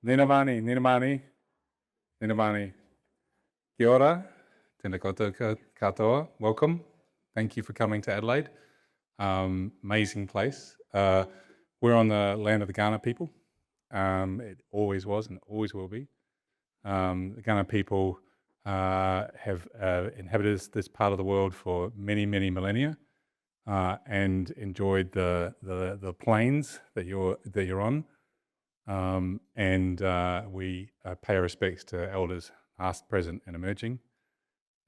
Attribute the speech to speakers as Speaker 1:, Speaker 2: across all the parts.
Speaker 1: Ninamani, Ninamani, Ninamani. Kia ora, tēnā koutou katoa, welcome. Thank you for coming to Adelaide. Amazing place. We're on the land of the Kaurna people. It always was and always will be. The Kaurna people have inhabited this part of the world for many, many millennia and enjoyed the plains that you're on. We pay our respects to elders, past, present, and emerging.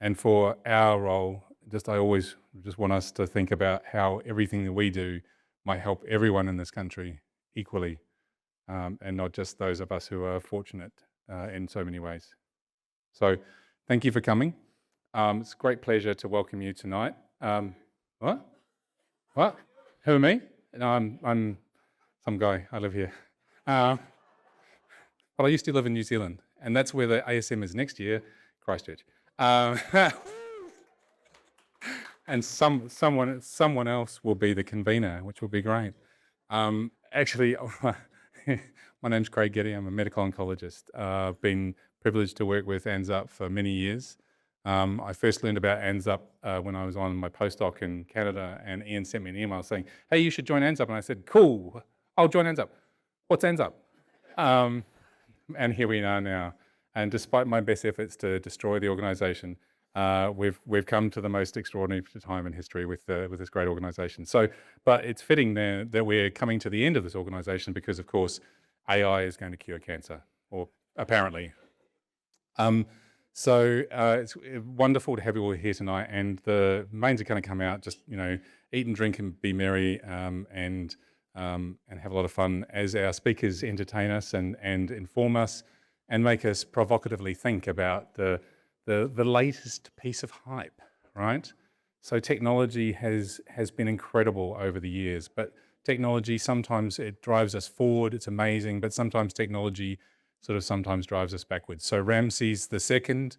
Speaker 1: And for our role, I always just want us to think about how everything that we do might help everyone in this country equally, and not just those of us who are fortunate in so many ways. So, thank you for coming. It's a great pleasure to welcome you tonight. What? Who, me? No, I'm some guy. I live here. But I used to live in New Zealand, and that's where the ASM is next year, Christchurch. And someone else will be the convener, which will be great. Actually, my name's Craig Getty. I'm a medical oncologist. I've been privileged to work with ANZUP for many years. I first learned about ANZUP when I was on my postdoc in Canada, and Ian sent me an email saying, "Hey, you should join ANZUP." And I said, "Cool, I'll join ANZUP." What's ANZUP? And here we are now. And despite my best efforts to destroy the organisation, we've come to the most extraordinary time in history with this great organisation. So, but it's fitting that we're coming to the end of this organisation because, of course, AI is going to cure cancer, or apparently. It's wonderful to have you all here tonight, and the mains are going to come out. Just eat and drink and be merry, and have a lot of fun as our speakers entertain us and inform us and make us provocatively think about the latest piece of hype, right? So technology has been incredible over the years, but technology, sometimes it drives us forward, it's amazing, but sometimes technology sometimes drives us backwards. So Ramses II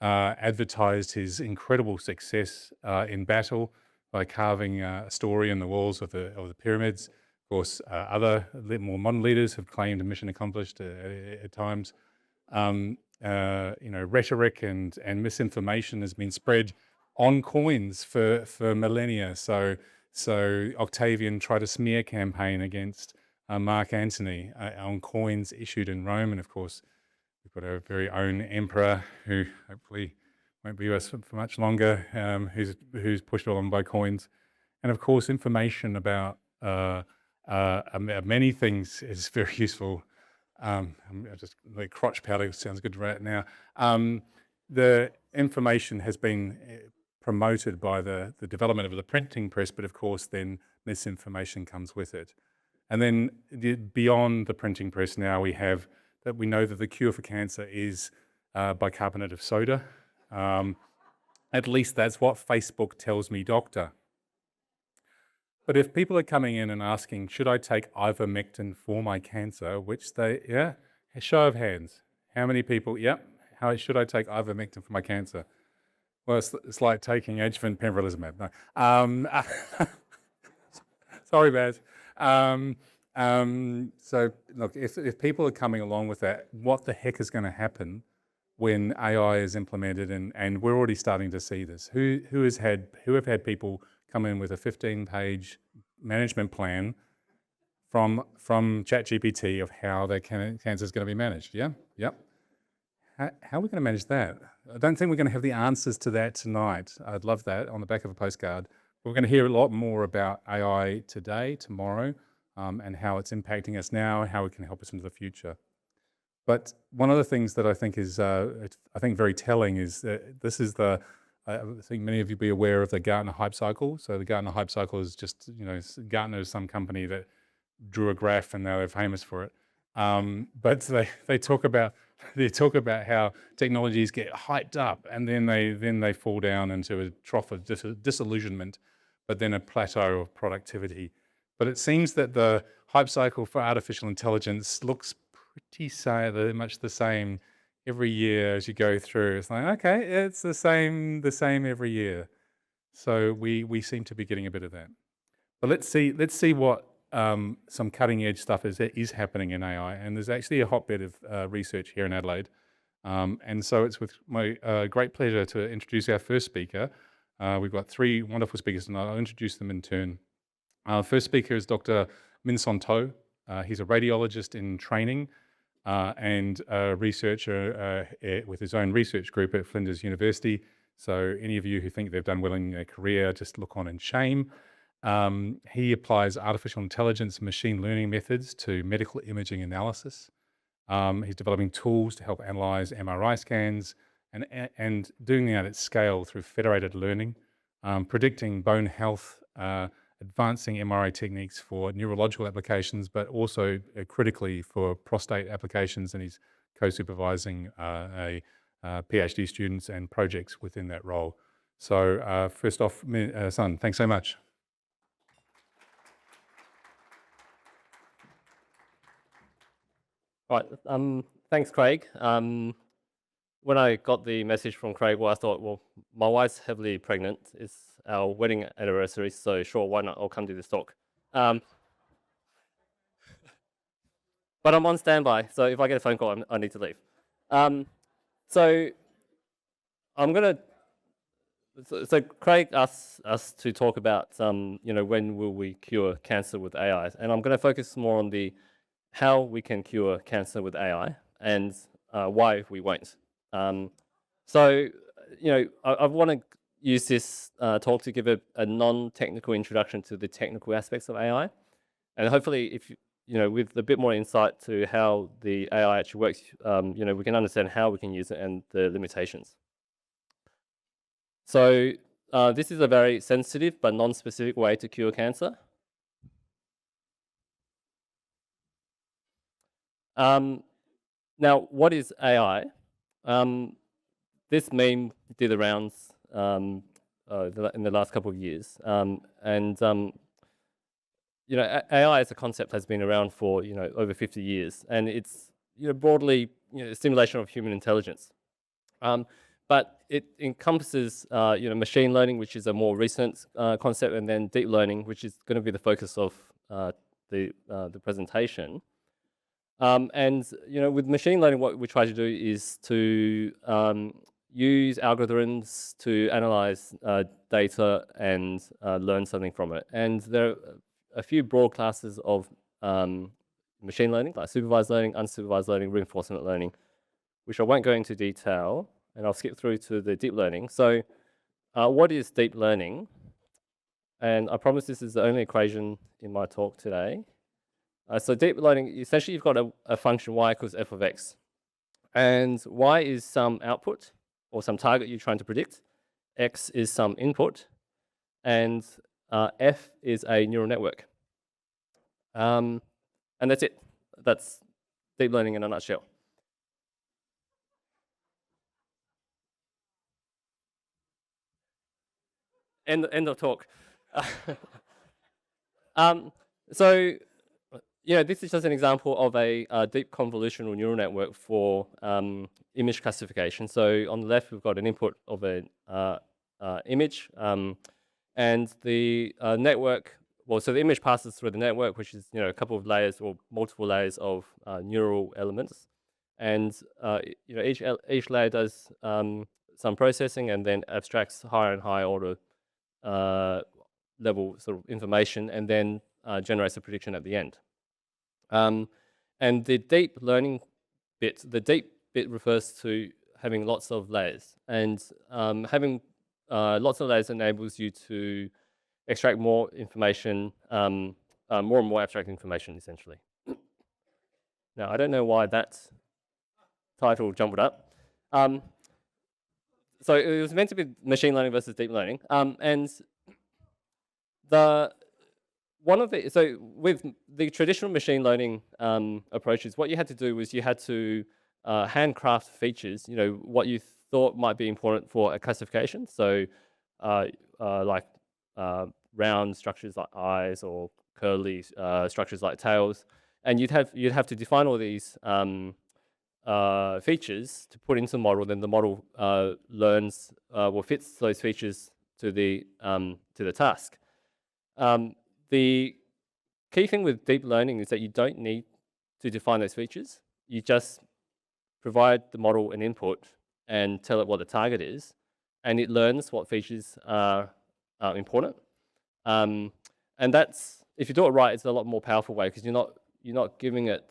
Speaker 1: advertised his incredible success in battle by carving a story in the walls of the pyramids. Of course, other more modern leaders have claimed mission accomplished at times. Rhetoric and misinformation has been spread on coins for millennia. So Octavian tried a smear campaign against Mark Antony on coins issued in Rome, and of course we've got our very own emperor who hopefully won't be with us for much longer, who's pushed along by coins. And of course, information about many things is very useful. Just like crotch powder sounds good right now. The information has been promoted by the development of the printing press, but of course then misinformation comes with it. And then beyond the printing press now we know that the cure for cancer is bicarbonate of soda. At least that's what Facebook tells me, doctor. But if people are coming in and asking, should I take ivermectin for my cancer, show of hands. How many people, how should I take ivermectin for my cancer? Well, it's like taking adjuvant pembrolizumab. No. Sorry, Baz. So look, if people are coming along with that, what the heck is going to happen when AI is implemented? And we're already starting to see this. Who have had people come in with a 15-page management plan from ChatGPT of how their cancer is going to be managed? Yeah, yep. How are we going to manage that? I don't think we're going to have the answers to that tonight. I'd love that on the back of a postcard. We're going to hear a lot more about AI today, tomorrow, and how it's impacting us now, how it can help us into the future. But one of the things that I think is, very telling is that this is I think many of you be aware of the Gartner hype cycle. So the Gartner hype cycle is just, Gartner is some company that drew a graph and now they're famous for it. But they talk about how technologies get hyped up and then they fall down into a trough of disillusionment, but then a plateau of productivity. But it seems that the hype cycle for artificial intelligence looks pretty much the same every year as you go through. It's like, okay, it's the same every year. So we seem to be getting a bit of that. But let's see what some cutting edge stuff is happening in AI, and there's actually a hotbed of research here in Adelaide. And so it's with my great pleasure to introduce our first speaker. We've got three wonderful speakers tonight. I'll introduce them in turn. First speaker is Dr. Min Son To. He's a radiologist in training and a researcher with his own research group at Flinders University. So any of you who think they've done well in their career, just look on in shame. He applies artificial intelligence and machine learning methods to medical imaging analysis. He's developing tools to help analyze MRI scans and doing that at scale through federated learning, predicting bone health, advancing MRI techniques for neurological applications, but also critically for prostate applications. And he's co-supervising PhD students and projects within that role. So first off, Son, thanks so much.
Speaker 2: Right, thanks, Craig. When I got the message from Craig, well, I thought, well, my wife's heavily pregnant. It's our wedding anniversary, so sure, why not? I'll come do this talk. But I'm on standby, so if I get a phone call, I need to leave. So I'm gonna. So Craig asked us to talk about, when will we cure cancer with AI, and I'm going to focus more on the how we can cure cancer with AI and why we won't. So, I want to use this talk to give a non-technical introduction to the technical aspects of AI, and hopefully, if with a bit more insight to how the AI actually works, we can understand how we can use it and the limitations. So, this is a very sensitive but non-specific way to cure cancer. Now, what is AI? This meme did the rounds in the last couple of years, AI as a concept has been around for over 50 years, and it's broadly stimulation of human intelligence. But it encompasses machine learning, which is a more recent concept, and then deep learning, which is going to be the focus of the presentation. With machine learning, what we try to do is to use algorithms to analyze data and learn something from it. And there are a few broad classes of machine learning, like supervised learning, unsupervised learning, reinforcement learning, which I won't go into detail, and I'll skip through to the deep learning. So what is deep learning? And I promise this is the only equation in my talk today. So deep learning, essentially you've got a function y equals f of x. And y is some output or some target you're trying to predict. X is some input. And f is a neural network. And that's it. That's deep learning in a nutshell. End of talk. So, this is just an example of a deep convolutional neural network for image classification. So on the left, we've got an input of an image, and the network. Well, so the image passes through the network, which is a couple of layers or multiple layers of neural elements, and each layer does some processing and then abstracts higher and higher order level sort of information, and then generates a prediction at the end. And the deep learning bit, the deep bit refers to having lots of layers, and having lots of layers enables you to extract more information, more and more abstract information, essentially. Now, I don't know why that title jumbled up. So it was meant to be machine learning versus deep learning, and so with the traditional machine learning approaches, what you had to do was you had to handcraft features, what you thought might be important for a classification. So like round structures like eyes or curly structures like tails, and you'd have to define all these features to put into the model. Then the model learns or fits those features to the task. The key thing with deep learning is that you don't need to define those features. You just provide the model an input and tell it what the target is, and it learns what features are important. And that's, if you do it right, it's a lot more powerful way, because you're not giving it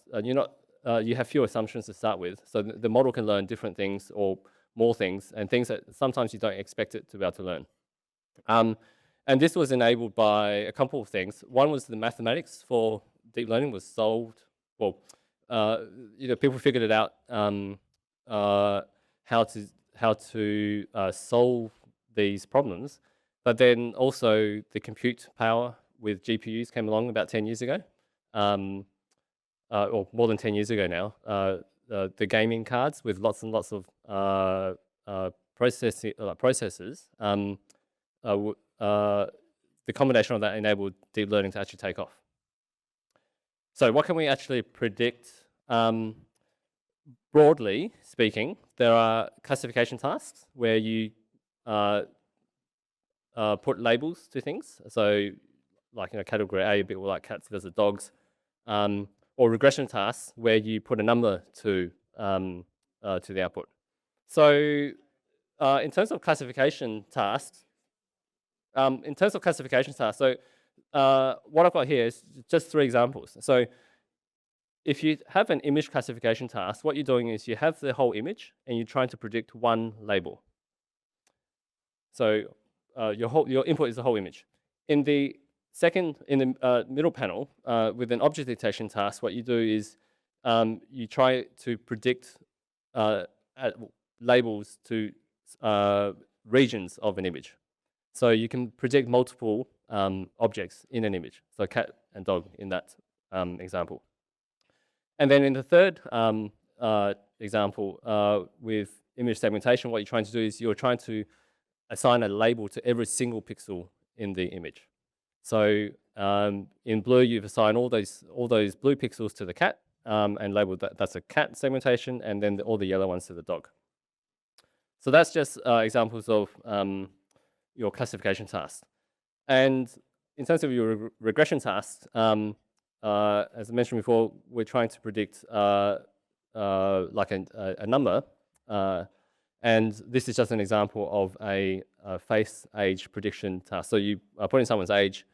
Speaker 2: you have fewer assumptions to start with, so the model can learn different things or more things, and things that sometimes you don't expect it to be able to learn. And this was enabled by a couple of things. One was the mathematics for deep learning was solved. Well, people figured it out, how to solve these problems. But then also the compute power with GPUs came along about 10 years ago, or more than 10 years ago now. The gaming cards with lots and lots of processors. The combination of that enabled deep learning to actually take off. So what can we actually predict? Broadly speaking, there are classification tasks where you put labels to things. So like category A, a bit like cats versus dogs, or regression tasks where you put a number to the output. So in terms of classification tasks, so what I've got here is just 3 examples. So if you have an image classification task, what you're doing is you have the whole image and you're trying to predict one label. So your input is the whole image. In the middle panel, with an object detection task, what you do is you try to predict labels to regions of an image. So you can predict multiple objects in an image. So cat and dog in that example. And then in the third example, with image segmentation, what you're trying to do is you're trying to assign a label to every single pixel in the image. So in blue, you've assigned all those blue pixels to the cat and labeled that's a cat segmentation, and then all the yellow ones to the dog. So that's just examples of your classification tasks. And in terms of your regression tasks, as I mentioned before, we're trying to predict like a number. And this is just an example of a face age prediction task. So you put in someone's age,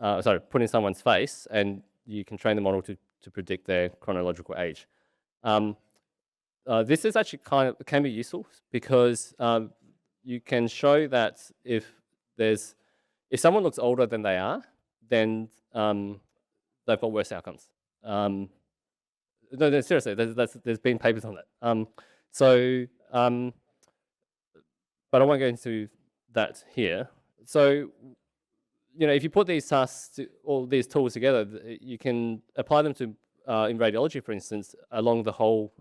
Speaker 2: put in someone's face, and you can train the model to predict their chronological age. This is actually can be useful because you can show that if someone looks older than they are, then they've got worse outcomes. No, seriously, there's been papers on that. But I won't go into that here. So, if you put these tasks, all these tools together, you can apply them to in radiology, for instance, along the whole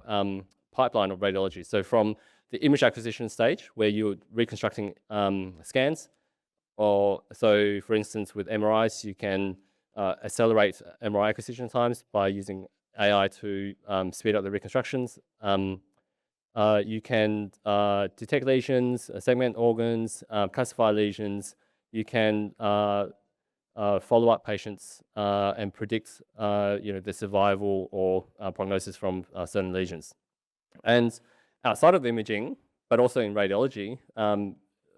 Speaker 2: pipeline of radiology. So from the image acquisition stage, where you're reconstructing scans, or so, for instance, with MRIs, you can accelerate MRI acquisition times by using AI to speed up the reconstructions. You can detect lesions, segment organs, classify lesions. You can follow up patients and predict the survival or prognosis from certain lesions. And outside of imaging, but also in radiology,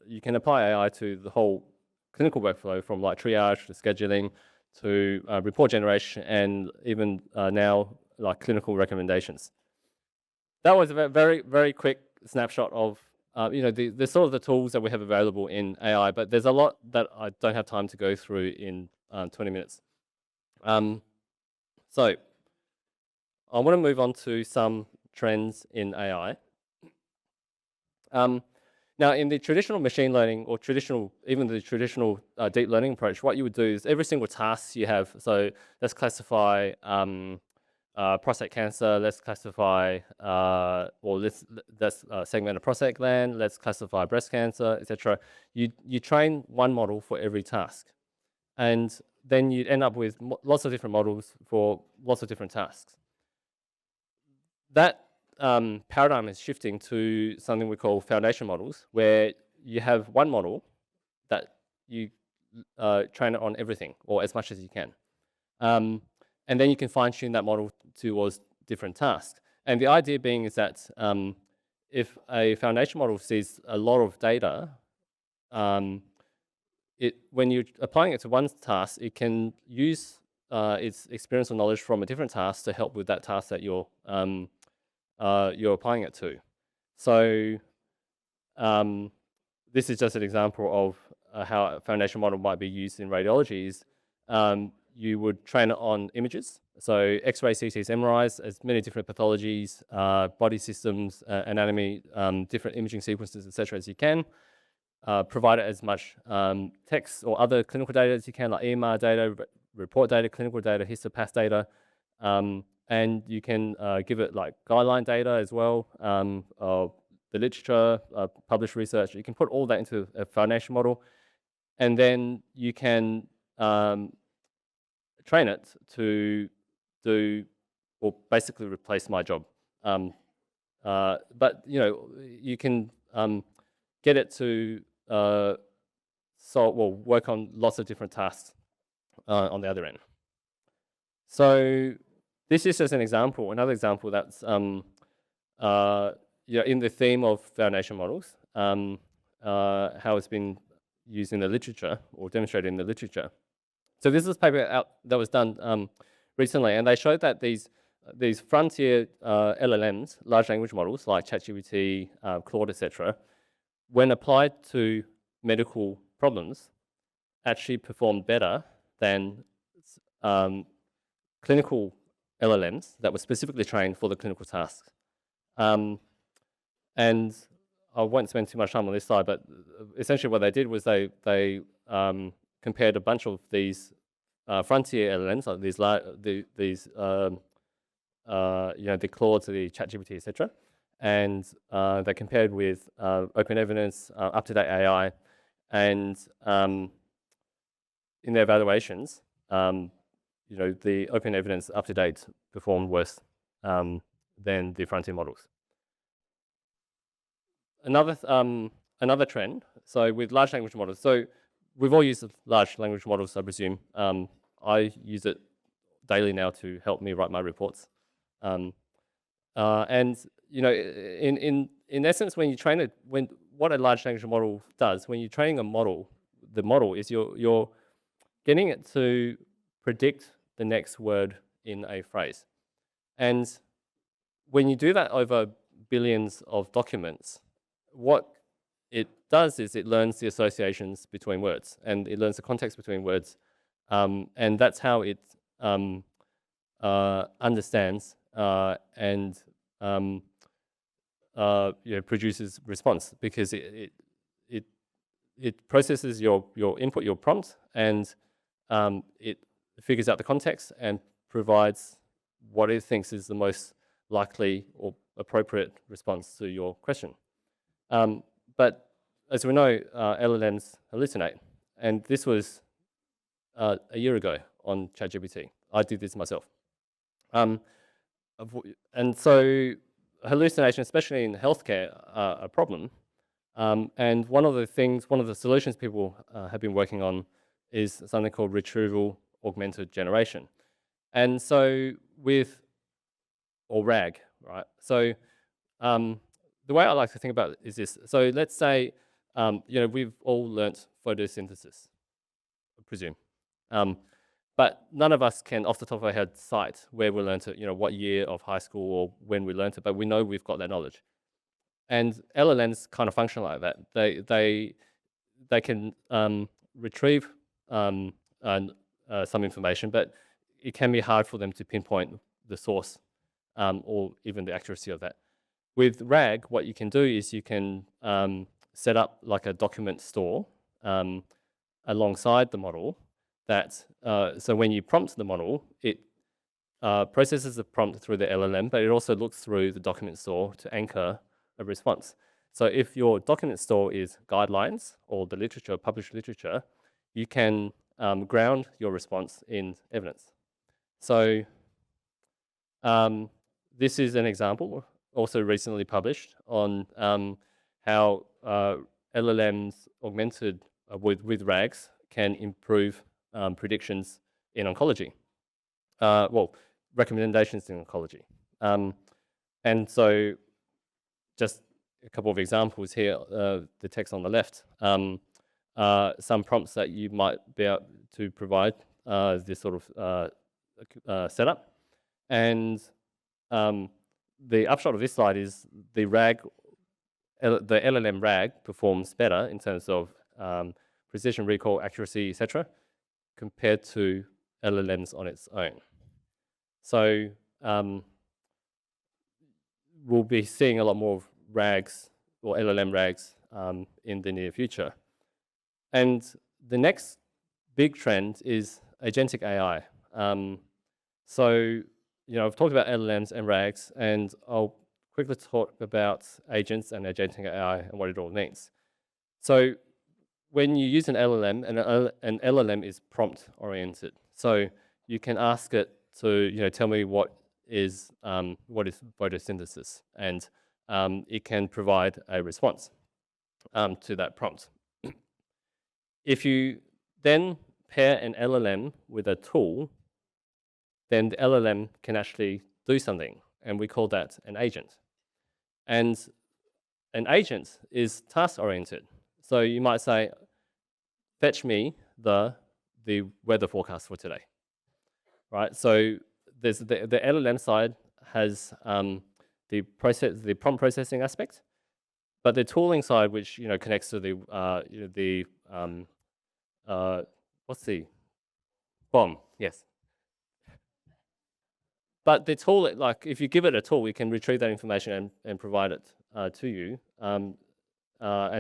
Speaker 2: you can apply AI to the whole clinical workflow, from like triage to scheduling to report generation, and even now like clinical recommendations. That was a very, very quick snapshot of the sort of the tools that we have available in AI, but there's a lot that I don't have time to go through in 20 minutes. So I want to move on to some trends in AI. Now, in the traditional machine learning or even the traditional deep learning approach, what you would do is every single task you have, so let's classify prostate cancer, let's classify, let's segment a prostate gland, let's classify breast cancer, etc. You train one model for every task. And then you end up with lots of different models for lots of different tasks. That paradigm is shifting to something we call foundation models, where you have one model that you train it on everything, or as much as you can. And then you can fine tune that model towards different tasks. And the idea being is that if a foundation model sees a lot of data, when you're applying it to one task, it can use its experience or knowledge from a different task to help with that task that you're applying it to. So this is just an example of how a foundation model might be used in radiology. You would train it on images, so X-ray, CTs, MRIs, as many different pathologies, body systems, anatomy, different imaging sequences, etc., as you can. Provide it as much text or other clinical data as you can, like EMR data, report data, clinical data, histopath data, and you can give it like guideline data as well, the literature, published research. You can put all that into a foundation model, and then you can train it to do, or basically replace my job. But you can get it to work on lots of different tasks on the other end. So this is just an example, another example that's in the theme of foundation models, how it's been used in the literature or demonstrated in the literature. So this is a paper that was done recently, and they showed that these frontier LLMs, large language models like ChatGPT, Claude, etc., when applied to medical problems, actually performed better than clinical LLMs that were specifically trained for the clinical tasks. And I won't spend too much time on this slide, but essentially what they did was they compared a bunch of these frontier LLMs, like the Claude, the ChatGPT, etc., and they compared with open evidence, up-to-date AI, and in their evaluations, the open evidence up-to-date performed worse than the frontier models. Another trend, so with large language models, so we've all used large language models, I presume. I use it daily now to help me write my reports. And in essence, when you train it, what a large language model does, when you're training a model, the model is you're getting it to predict the next word in a phrase. And when you do that over billions of documents, what it does is it learns the associations between words, and it learns the context between words, and that's how it understands and produces response, because it processes your input, your prompt, and it figures out the context and provides what it thinks is the most likely or appropriate response to your question. But as we know, LLMs hallucinate, and this was a year ago on ChatGPT. I did this myself. And so hallucination, especially in healthcare, are a problem. And one of the solutions people have been working on is something called retrieval augmented generation. And so or RAG, right? So the way I like to think about it is this. So let's say, we've all learnt photosynthesis, I presume. But none of us can, off the top of our head, cite where we learnt it, what year of high school or when we learnt it, but we know we've got that knowledge. And LLMs kind of function like that. They can retrieve some information, but it can be hard for them to pinpoint the source or even the accuracy of that. With RAG, what you can do is you can set up like a document store alongside the model that, so when you prompt the model, it processes the prompt through the LLM, but it also looks through the document store to anchor a response. So if your document store is guidelines or the literature, published literature, you can ground your response in evidence. So this is an example, also recently published, on how LLMs augmented with RAGs can improve predictions in oncology. well, recommendations in oncology. And so just a couple of examples here, the text on the left, some prompts that you might be able to provide this sort of setup. And the upshot of this slide is the the LLM RAG performs better in terms of precision, recall, accuracy, etc., compared to LLMs on its own. So we'll be seeing a lot more RAGs or LLM RAGs in the near future. And the next big trend is agentic AI. So, I've talked about LLMs and RAGs, and I'll quickly talk about agents and agentic AI and what it all means. So, when you use an LLM, an LLM is prompt oriented. So you can ask it to, tell me what is photosynthesis, and it can provide a response to that prompt. If you then pair an LLM with a tool, then the LLM can actually do something, and we call that an agent. And an agent is task-oriented. So you might say, fetch me the weather forecast for today, right? So there's the LLM side has the prompt processing aspect, but the tooling side, which connects to the what's the BOM? Yes. But the tool, like if you give it a tool, we can retrieve that information and provide it to you. And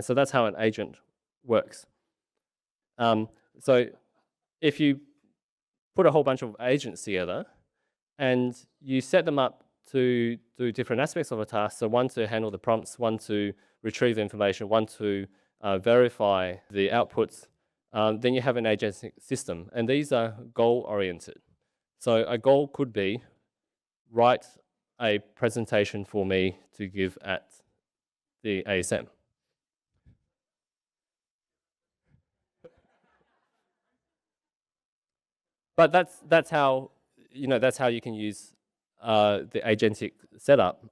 Speaker 2: so that's how an agent works. So if you put a whole bunch of agents together and you set them up to do different aspects of a task, so one to handle the prompts, one to retrieve the information, one to verify the outputs, then you have an agentic system. And these are goal-oriented. So a goal could be, write a presentation for me to give at the ASM. But that's how you can use the agentic setup.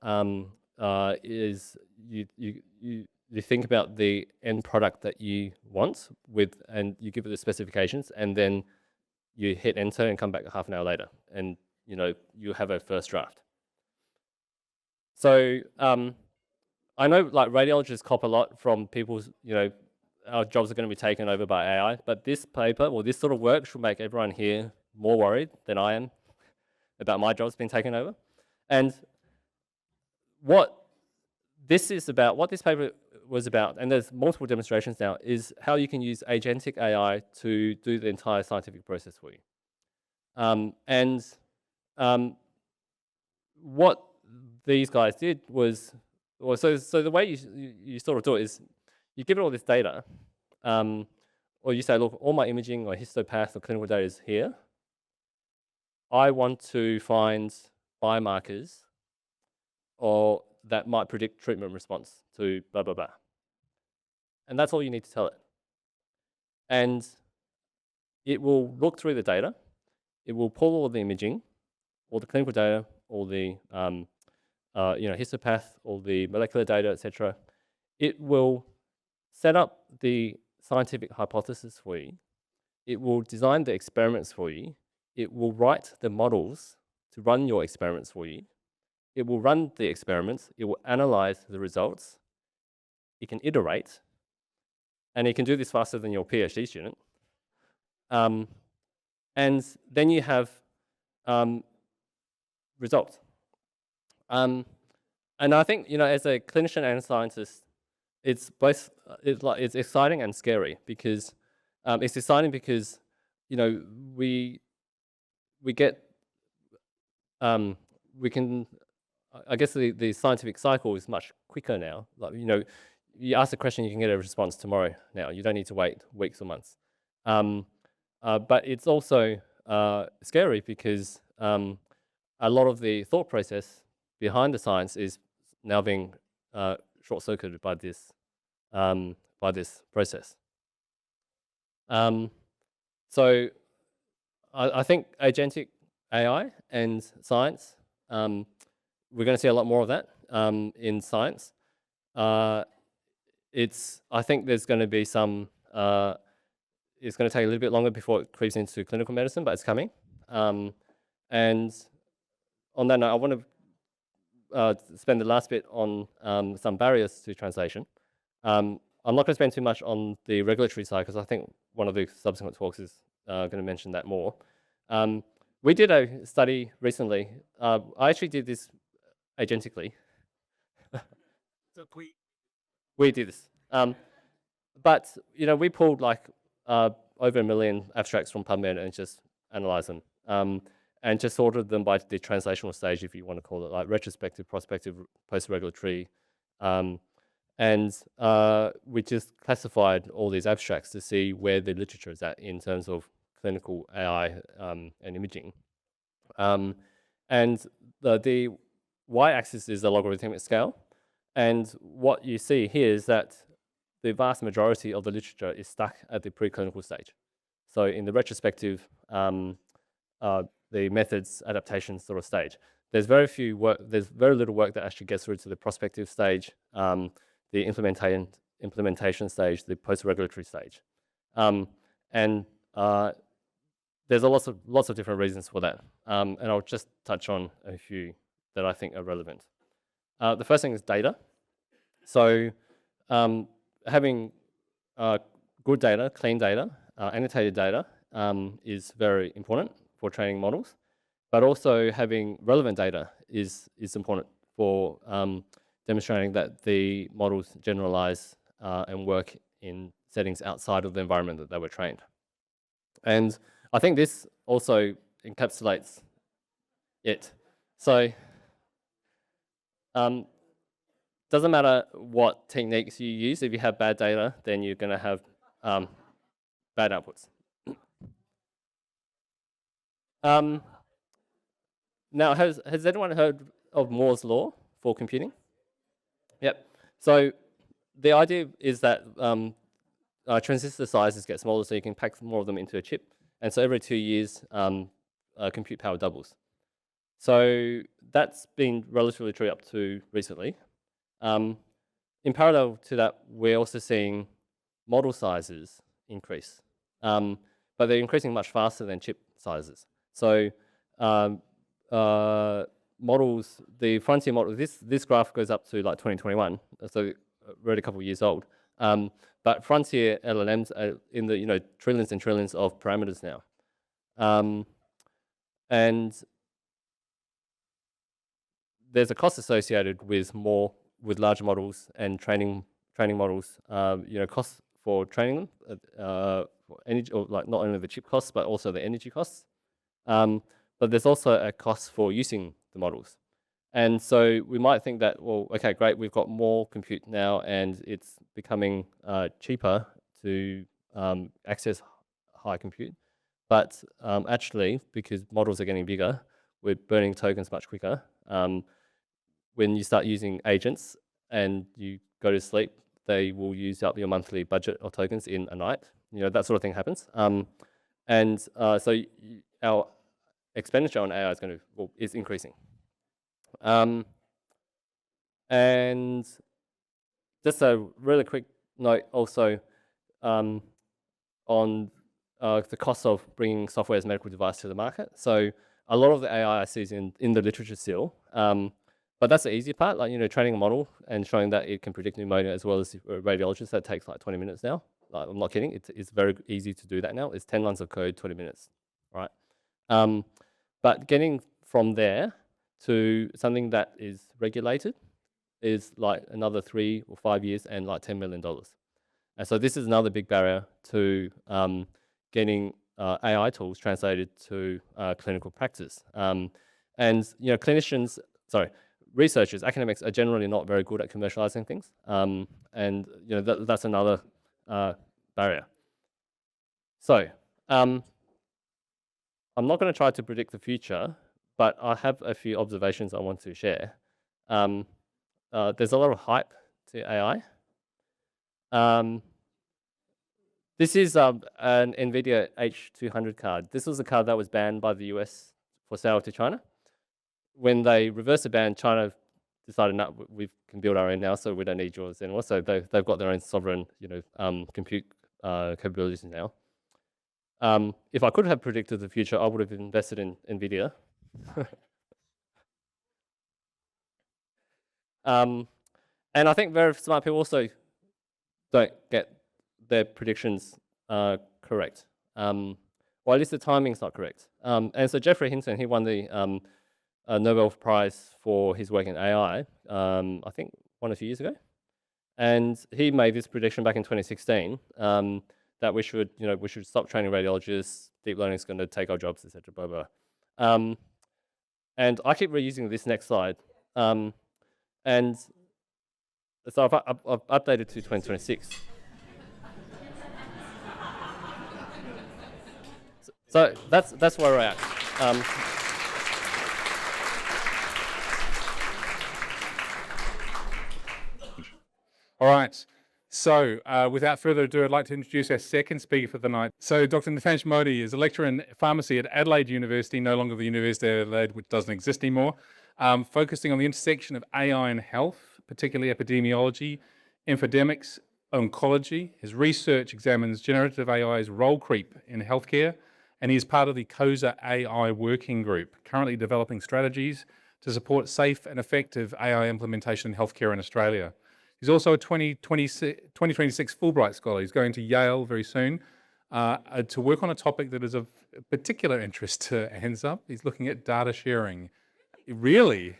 Speaker 2: Is you think about the end product that you want and you give it the specifications, and then you hit enter and come back half an hour later, and you have a first draft. So I know like radiologists cop a lot from people's our jobs are going to be taken over by AI, but this paper or this sort of work should make everyone here more worried than I am about my job's being taken over. And what this paper was about, and there's multiple demonstrations now, is how you can use agentic AI to do the entire scientific process for you. What these guys did was, so the way you sort of do it is, you give it all this data, or you say, look, all my imaging or histopath or clinical data is here. I want to find biomarkers or that might predict treatment response to blah, blah, blah. And that's all you need to tell it. And it will look through the data. It will pull all the imaging, all the clinical data, all the histopath, all the molecular data, etc. It will set up the scientific hypothesis for you. It will design the experiments for you. It will write the models to run your experiments for you. It will run the experiments. It will analyze the results. It can iterate. And it can do this faster than your PhD student. And then you have results. And I think, as a clinician and a scientist, it's both. It's exciting and scary because it's exciting because we get we can. I guess the scientific cycle is much quicker now. Like you ask a question, you can get a response tomorrow. Now you don't need to wait weeks or months. But it's also scary because a lot of the thought process behind the science is now being short-circuited by this process. So I think agentic AI and science. We're going to see a lot more of that in science. Uh, I think there's going to be some. It's going to take a little bit longer before it creeps into clinical medicine, but it's coming. And on that note, I want to spend the last bit on some barriers to translation. I'm not going to spend too much on the regulatory side because I think one of the subsequent talks is going to mention that more. We did a study recently. I actually did this agentically.
Speaker 1: So
Speaker 2: We did this. But we pulled like over 1 million abstracts from PubMed and just analyzed them. And just sorted them by the translational stage, if you want to call it, like retrospective, prospective, post-regulatory. And we just classified all these abstracts to see where the literature is at in terms of clinical AI and imaging. And the y-axis is the logarithmic scale. And what you see here is that the vast majority of the literature is stuck at the preclinical stage. So in the retrospective, the methods adaptation sort of stage, there's very little work that actually gets through to the prospective stage, the implementation stage, the post-regulatory stage. And there's lots of different reasons for that. And I'll just touch on a few that I think are relevant. The first thing is data. So having good data, clean data, annotated data is very important for training models, but also having relevant data is important for demonstrating that the models generalize and work in settings outside of the environment that they were trained. And I think this also encapsulates it. So doesn't matter what techniques you use, if you have bad data, then you're going to have bad outputs. Now, has anyone heard of Moore's law for computing? Yep. So the idea is that transistor sizes get smaller, so you can pack more of them into a chip. And so every 2 years, compute power doubles. So that's been relatively true up to recently. In parallel to that, we're also seeing model sizes increase, but they're increasing much faster than chip sizes. So models, the frontier model, this graph goes up to like 2021, so already a couple of years old. But frontier LLMs are in the trillions and trillions of parameters now, and there's a cost associated with larger models and training models. Costs for training them, for energy, or like not only the chip costs but also the energy costs. But there's also a cost for using the models. And so we might think that, well, okay, great, we've got more compute now and it's becoming cheaper to access high compute. But actually, because models are getting bigger, we're burning tokens much quicker. When you start using agents and you go to sleep, they will use up your monthly budget of tokens in a night. That sort of thing happens. So our expenditure on AI is increasing. And just a really quick note also on the cost of bringing software as a medical device to the market. So a lot of the AI I see is in the literature still, but that's the easy part, like training a model and showing that it can predict pneumonia as well as radiologists. That takes like 20 minutes now. Like, I'm not kidding. It's very easy to do that now. It's 10 lines of code, 20 minutes, right? But getting from there to something that is regulated is like another 3 or 5 years and like $10 million. And so this is another big barrier to getting AI tools translated to clinical practice. And researchers, academics are generally not very good at commercializing things. And that's another barrier. So I'm not going to try to predict the future, but I have a few observations I want to share. There's a lot of hype to AI. This is an NVIDIA H200 card. This was a card that was banned by the US for sale to China. When they reversed the ban, China decided, no, we can build our own now, so we don't need yours anymore. So they've got their own sovereign, compute capabilities now. If I could have predicted the future, I would have invested in NVIDIA. And I think very smart people also don't get their predictions correct. Or at least the timing's not correct. And so Geoffrey Hinton, he won the Nobel Prize for his work in AI, I think 1 or 2 years ago. And he made this prediction back in 2016 that we should stop training radiologists, deep learning is going to take our jobs, etc. Blah blah. And I keep reusing this next slide. And so I've updated to 2026. So that's where we're at.
Speaker 1: All right. So without further ado, I'd like to introduce our second speaker for the night. So Dr. Nitansh Modi is a lecturer in pharmacy at Adelaide University, no longer the University of Adelaide, which doesn't exist anymore, focusing on the intersection of AI and health, particularly epidemiology, infodemics, oncology. His research examines generative AI's role creep in healthcare, and he is part of the COSA AI working group, currently developing strategies to support safe and effective AI implementation in healthcare in Australia. He's also a 2026 Fulbright Scholar. He's going to Yale very soon to work on a topic that is of particular interest to Hands Up. He's looking at data sharing. Really,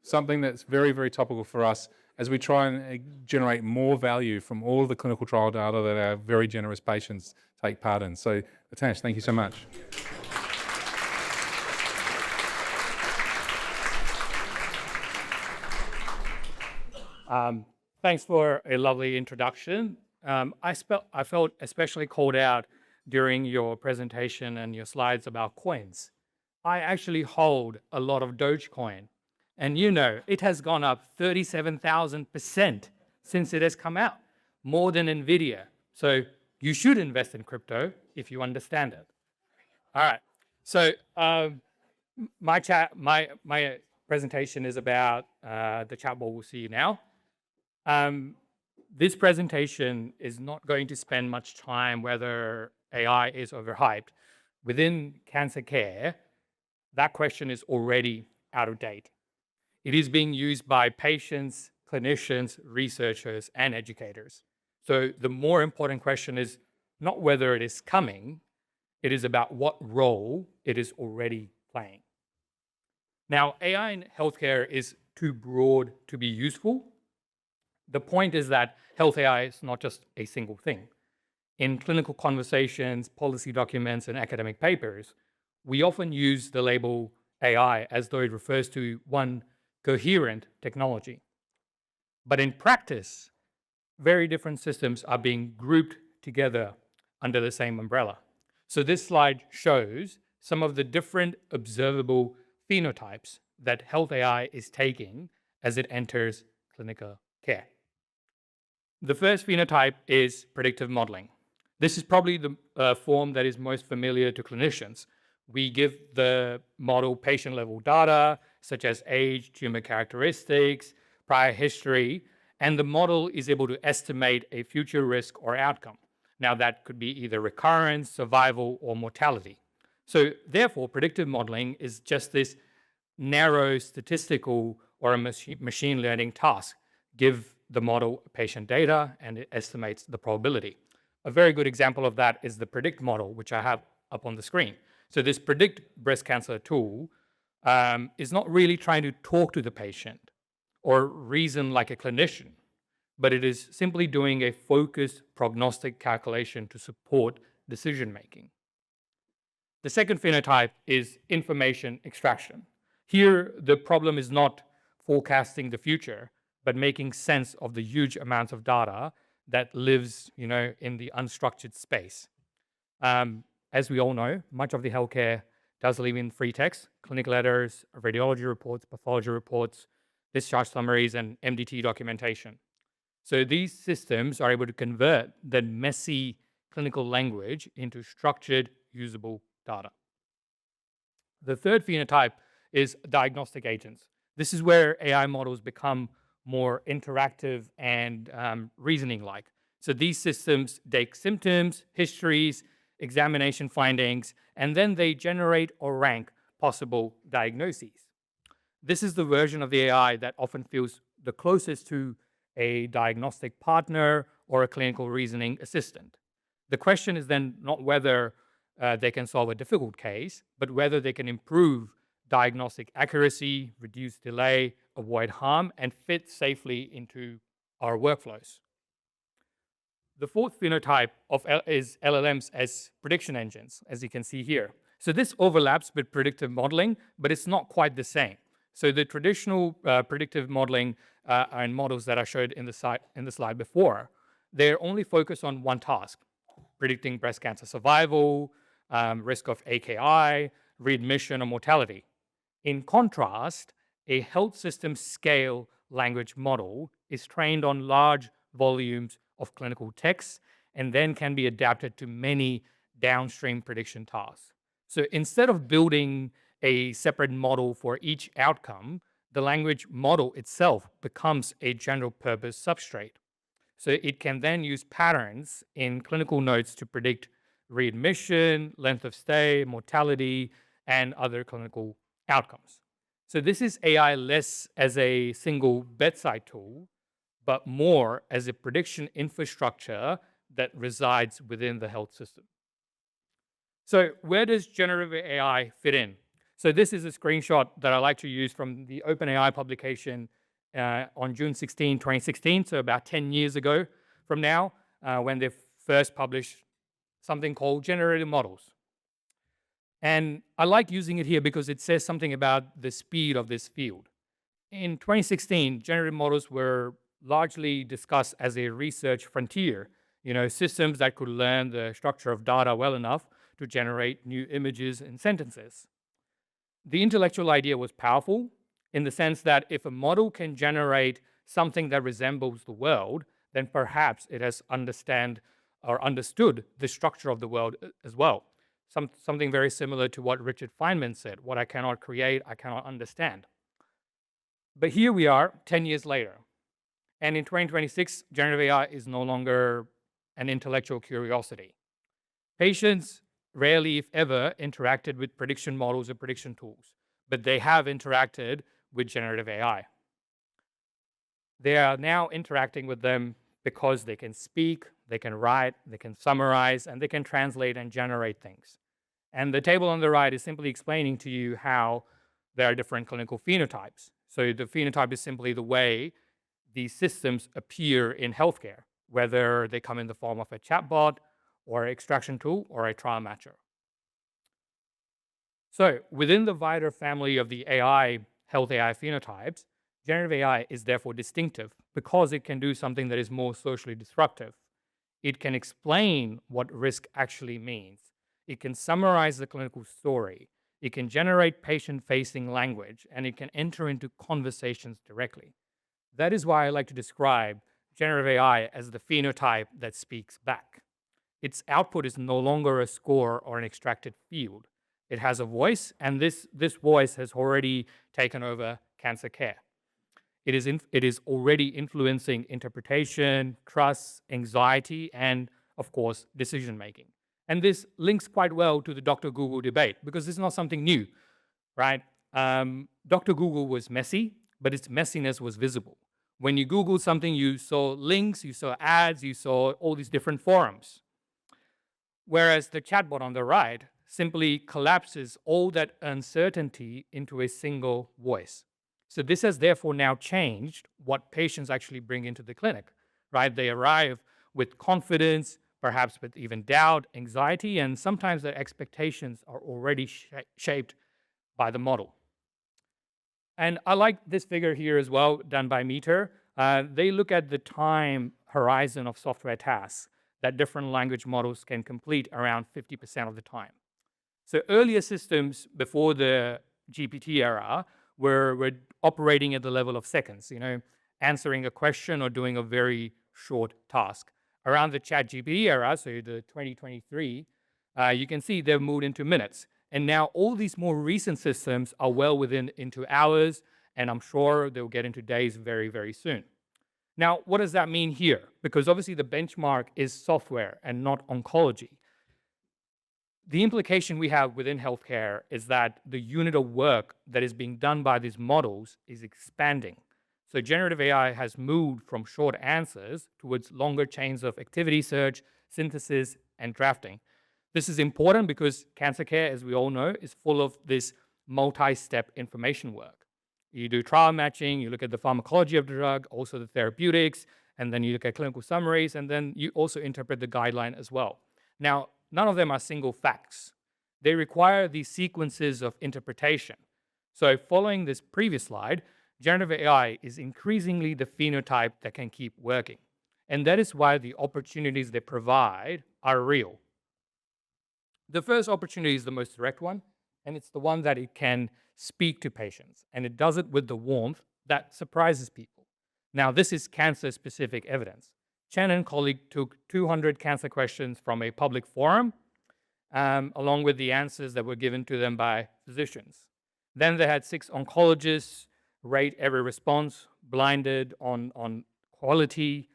Speaker 1: something that's very, very topical for us as we try and generate more value from all of the clinical trial data that our very generous patients take part in. So, Nitansh, thank you so much.
Speaker 3: Thanks for a lovely introduction. I felt especially called out during your presentation and your slides about coins. I actually hold a lot of Dogecoin, and it has gone up 37,000% since it has come out, more than NVIDIA. So you should invest in crypto if you understand it. All right. So my presentation is about the chatbot we'll see now. This presentation is not going to spend much time whether AI is overhyped. Within cancer care, that question is already out of date. It is being used by patients, clinicians, researchers, and educators. So the more important question is not whether it is coming, it is about what role it is already playing. Now, AI in healthcare is too broad to be useful. The point is that health AI is not just a single thing. In clinical conversations, policy documents, and academic papers, we often use the label AI as though it refers to one coherent technology. But in practice, very different systems are being grouped together under the same umbrella. So this slide shows some of the different observable phenotypes that health AI is taking as it enters clinical care. The first phenotype is predictive modeling. This is probably the form that is most familiar to clinicians. We give the model patient-level data, such as age, tumor characteristics, prior history, and the model is able to estimate a future risk or outcome. Now, that could be either recurrence, survival, or mortality. So therefore, predictive modeling is just this narrow statistical or a machine learning task. Give the model patient data and it estimates the probability. A very good example of that is the predict model, which I have up on the screen. So this predict breast cancer tool is not really trying to talk to the patient or reason like a clinician, but it is simply doing a focused prognostic calculation to support decision making. The second phenotype is information extraction. Here, the problem is not forecasting the future, but making sense of the huge amounts of data that lives, in the unstructured space. As we all know, much of the healthcare does live in free text, clinic letters, radiology reports, pathology reports, discharge summaries, and MDT documentation. So these systems are able to convert that messy clinical language into structured, usable data. The third phenotype is diagnostic agents. This is where AI models become more interactive and reasoning-like. So these systems take symptoms, histories, examination findings, and then they generate or rank possible diagnoses. This is the version of the AI that often feels the closest to a diagnostic partner or a clinical reasoning assistant. The question is then not whether they can solve a difficult case, but whether they can improve diagnostic accuracy, reduce delay, avoid harm, and fit safely into our workflows. The fourth phenotype is LLMs as prediction engines, as you can see here. So this overlaps with predictive modeling, but it's not quite the same. So the traditional predictive modeling and models that I showed in the slide before, they're only focused on one task: predicting breast cancer survival, risk of AKI, readmission, or mortality. In contrast, a health system scale language model is trained on large volumes of clinical text and then can be adapted to many downstream prediction tasks. So instead of building a separate model for each outcome, the language model itself becomes a general purpose substrate. So it can then use patterns in clinical notes to predict readmission, length of stay, mortality, and other clinical outcomes. So this is AI less as a single bedside tool, but more as a prediction infrastructure that resides within the health system. So where does generative AI fit in? So this is a screenshot that I like to use from the OpenAI publication on June 16, 2016, so about 10 years ago from now, when they first published something called generative models. And I like using it here because it says something about the speed of this field. In 2016, generative models were largely discussed as a research frontier, systems that could learn the structure of data well enough to generate new images and sentences. The intellectual idea was powerful in the sense that if a model can generate something that resembles the world, then perhaps it has understood the structure of the world as well. Something very similar to what Richard Feynman said: what I cannot create, I cannot understand. But here we are 10 years later. And in 2026, generative AI is no longer an intellectual curiosity. Patients rarely, if ever, interacted with prediction models or prediction tools, but they have interacted with generative AI. They are now interacting with them because they can speak, they can write, they can summarize, and they can translate and generate things. And the table on the right is simply explaining to you how there are different clinical phenotypes. So the phenotype is simply the way these systems appear in healthcare, whether they come in the form of a chatbot or an extraction tool or a trial matcher. So within the wider family of the health AI phenotypes, generative AI is therefore distinctive because it can do something that is more socially disruptive. It can explain what risk actually means. It can summarize the clinical story. It can generate patient-facing language, and it can enter into conversations directly. That is why I like to describe generative AI as the phenotype that speaks back. Its output is no longer a score or an extracted field. It has a voice, and this voice has already taken over cancer care. It is already influencing interpretation, trust, anxiety, and, of course, decision-making. And this links quite well to the Dr. Google debate, because this is not something new, right? Dr. Google was messy, but its messiness was visible. When you Googled something, you saw links, you saw ads, you saw all these different forums. Whereas the chatbot on the right simply collapses all that uncertainty into a single voice. So this has therefore now changed what patients actually bring into the clinic, right? They arrive with confidence, perhaps with even doubt, anxiety, and sometimes their expectations are already shaped by the model. And I like this figure here as well, done by Meter. They look at the time horizon of software tasks that different language models can complete around 50% of the time. So earlier systems before the GPT era were operating at the level of seconds, answering a question or doing a very short task. Around the ChatGPT era, so the 2023, you can see they've moved into minutes. And now all these more recent systems are well within into hours, and I'm sure they'll get into days very, very soon. Now, what does that mean here? Because obviously the benchmark is software and not oncology. The implication we have within healthcare is that the unit of work that is being done by these models is expanding. So generative AI has moved from short answers towards longer chains of activity search, synthesis, and drafting. This is important because cancer care, as we all know, is full of this multi-step information work. You do trial matching, you look at the pharmacology of the drug, also the therapeutics, and then you look at clinical summaries, and then you also interpret the guideline as well. Now, none of them are single facts. They require these sequences of interpretation. So following this previous slide, generative AI is increasingly the phenotype that can keep working. And that is why the opportunities they provide are real. The first opportunity is the most direct one, and it's the one that it can speak to patients. And it does it with the warmth that surprises people. Now, this is cancer-specific evidence. Chen and colleague took 200 cancer questions from a public forum, along with the answers that were given to them by physicians. Then they had 6 oncologists rate every response, blinded on quality,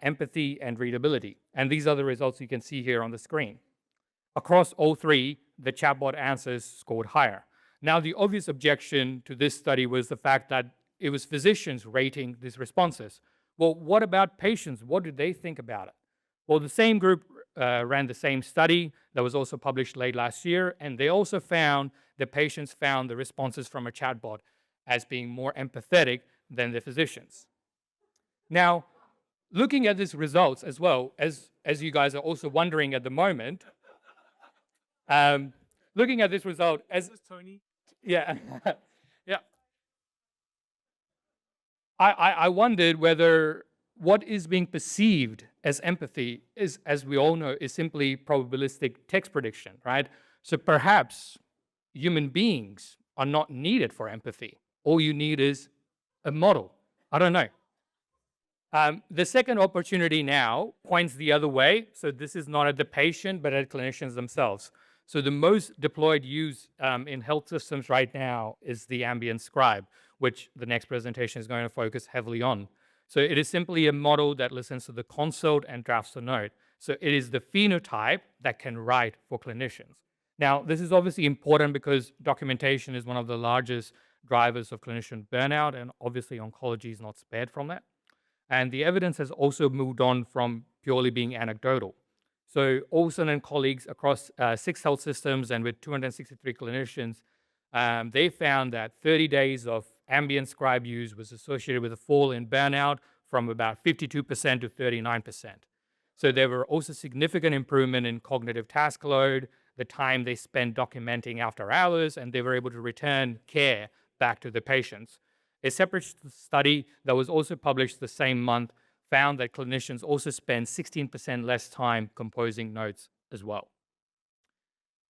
Speaker 3: empathy, and readability. And these are the results you can see here on the screen. Across all 3, the chatbot answers scored higher. Now, the obvious objection to this study was the fact that it was physicians rating these responses. Well, what about patients? What did they think about it? Well, the same group ran the same study that was also published late last year, and they also found that patients found the responses from a chatbot as being more empathetic than the physicians. Now, looking at these results as well, as you guys are also wondering at the moment, looking at this result as
Speaker 1: Tony.
Speaker 3: yeah, yeah. I wondered whether what is being perceived as empathy is, as we all know, is simply probabilistic text prediction, right? So perhaps human beings are not needed for empathy. All you need is a model. I don't know. The second opportunity now points the other way. So this is not at the patient, but at clinicians themselves. So the most deployed use in health systems right now is the ambient scribe, which the next presentation is going to focus heavily on. So it is simply a model that listens to the consult and drafts a note. So it is the phenotype that can write for clinicians. Now, this is obviously important because documentation is one of the largest drivers of clinician burnout, and obviously oncology is not spared from that. And the evidence has also moved on from purely being anecdotal. So Olson and colleagues across 6 health systems and with 263 clinicians, they found that 30 days of ambient scribe use was associated with a fall in burnout from about 52% to 39%. So there were also significant improvement in cognitive task load, the time they spent documenting after hours, and they were able to return care back to the patients. A separate study that was also published the same month found that clinicians also spend 16% less time composing notes as well.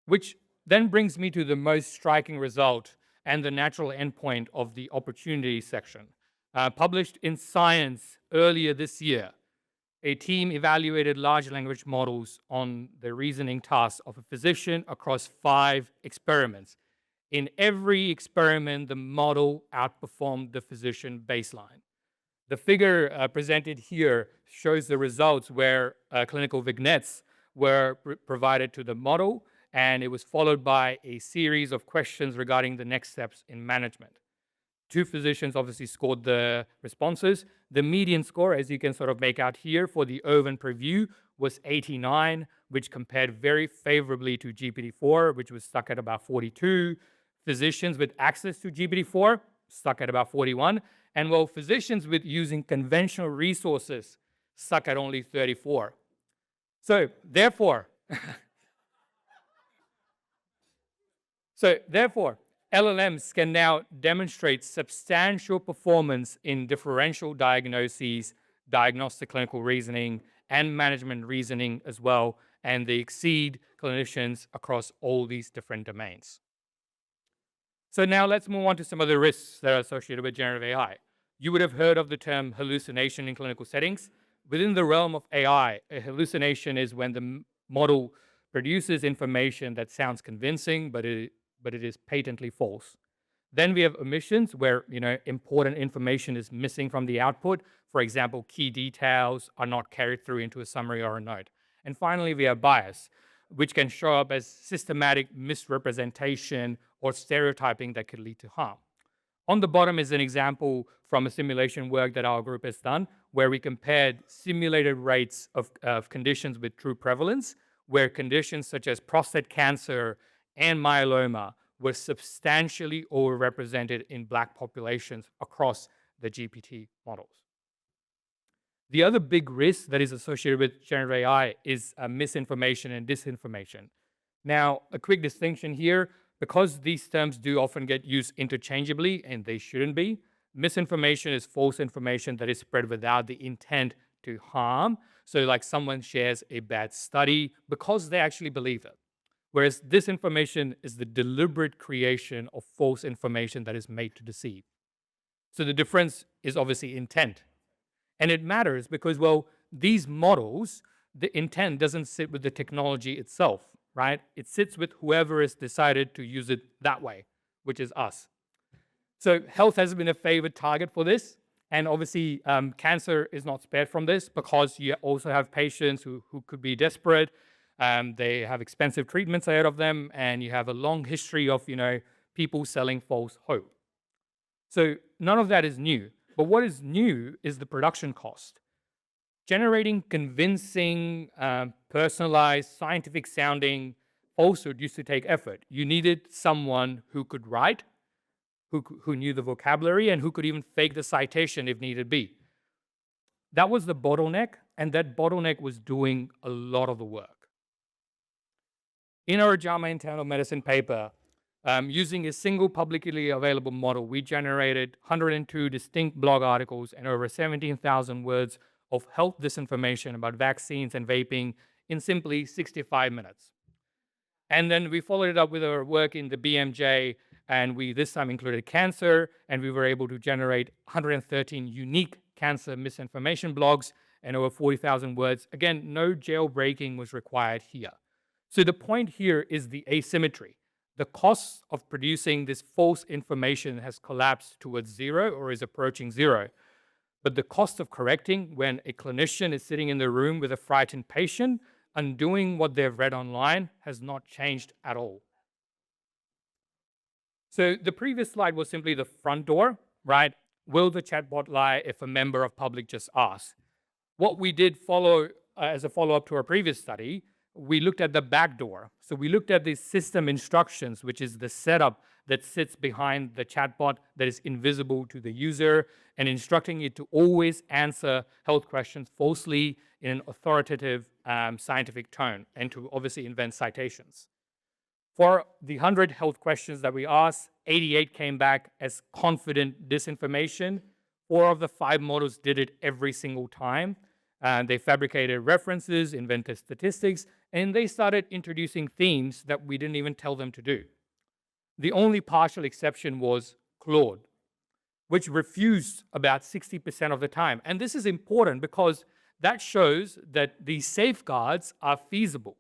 Speaker 3: Which then brings me to the most striking result and the natural endpoint of the opportunity section. Published in Science earlier this year, a team evaluated large language models on the reasoning tasks of a physician across 5 experiments. In every experiment, the model outperformed the physician baseline. The figure presented here shows the results where clinical vignettes were provided to the model, and it was followed by a series of questions regarding the next steps in management. 2 physicians obviously scored the responses. The median score, as you can sort of make out here, for the Oven Preview was 89, which compared very favorably to GPT-4, which was stuck at about 42. Physicians with access to GPT-4 stuck at about 41. And while physicians with using conventional resources stuck at only 34. So therefore, LLMs can now demonstrate substantial performance in differential diagnoses, diagnostic clinical reasoning, and management reasoning as well, and they exceed clinicians across all these different domains. So now let's move on to some of the risks that are associated with generative AI. You would have heard of the term hallucination in clinical settings. Within the realm of AI, a hallucination is when the model produces information that sounds convincing, but it is patently false. Then we have omissions where important information is missing from the output. For example, key details are not carried through into a summary or a note. And finally, we have bias, which can show up as systematic misrepresentation or stereotyping that could lead to harm. On the bottom is an example from a simulation work that our group has done, where we compared simulated rates of conditions with true prevalence, where conditions such as prostate cancer and myeloma were substantially overrepresented in Black populations across the GPT models. The other big risk that is associated with generative AI is misinformation and disinformation. Now, a quick distinction here, because these terms do often get used interchangeably, and they shouldn't be, misinformation is false information that is spread without the intent to harm. So like someone shares a bad study because they actually believe it. Whereas disinformation is the deliberate creation of false information that is made to deceive. So the difference is obviously intent. And it matters because, well, these models, the intent doesn't sit with the technology itself, right? It sits with whoever has decided to use it that way, which is us. So health has been a favored target for this. And obviously, cancer is not spared from this because you also have patients who could be desperate. They have expensive treatments ahead of them, and you have a long history of people selling false hope. So none of that is new. But what is new is the production cost. Generating convincing, personalized, scientific-sounding falsehood used to take effort. You needed someone who could write, who knew the vocabulary, and who could even fake the citation if needed be. That was the bottleneck, and that bottleneck was doing a lot of the work. In our JAMA Internal Medicine paper, using a single publicly available model, we generated 102 distinct blog articles and over 17,000 words of health disinformation about vaccines and vaping in simply 65 minutes. And then we followed it up with our work in the BMJ, and we this time included cancer, and we were able to generate 113 unique cancer misinformation blogs and over 40,000 words. Again, no jailbreaking was required here. So the point here is the asymmetry. The cost of producing this false information has collapsed towards zero or is approaching zero. But the cost of correcting when a clinician is sitting in the room with a frightened patient, undoing what they've read online has not changed at all. So the previous slide was simply the front door, right? Will the chatbot lie if a member of public just asks? What we did follow as a follow-up to our previous study, we looked at the back door. So we looked at the system instructions, which is the setup that sits behind the chatbot that is invisible to the user, and instructing it to always answer health questions falsely in an authoritative scientific tone, and to obviously invent citations. For the 100 health questions that we asked, 88 came back as confident disinformation. 4 of the 5 models did it every single time. They fabricated references, invented statistics, and they started introducing themes that we didn't even tell them to do. The only partial exception was Claude, which refused about 60% of the time. And this is important because that shows that these safeguards are feasible.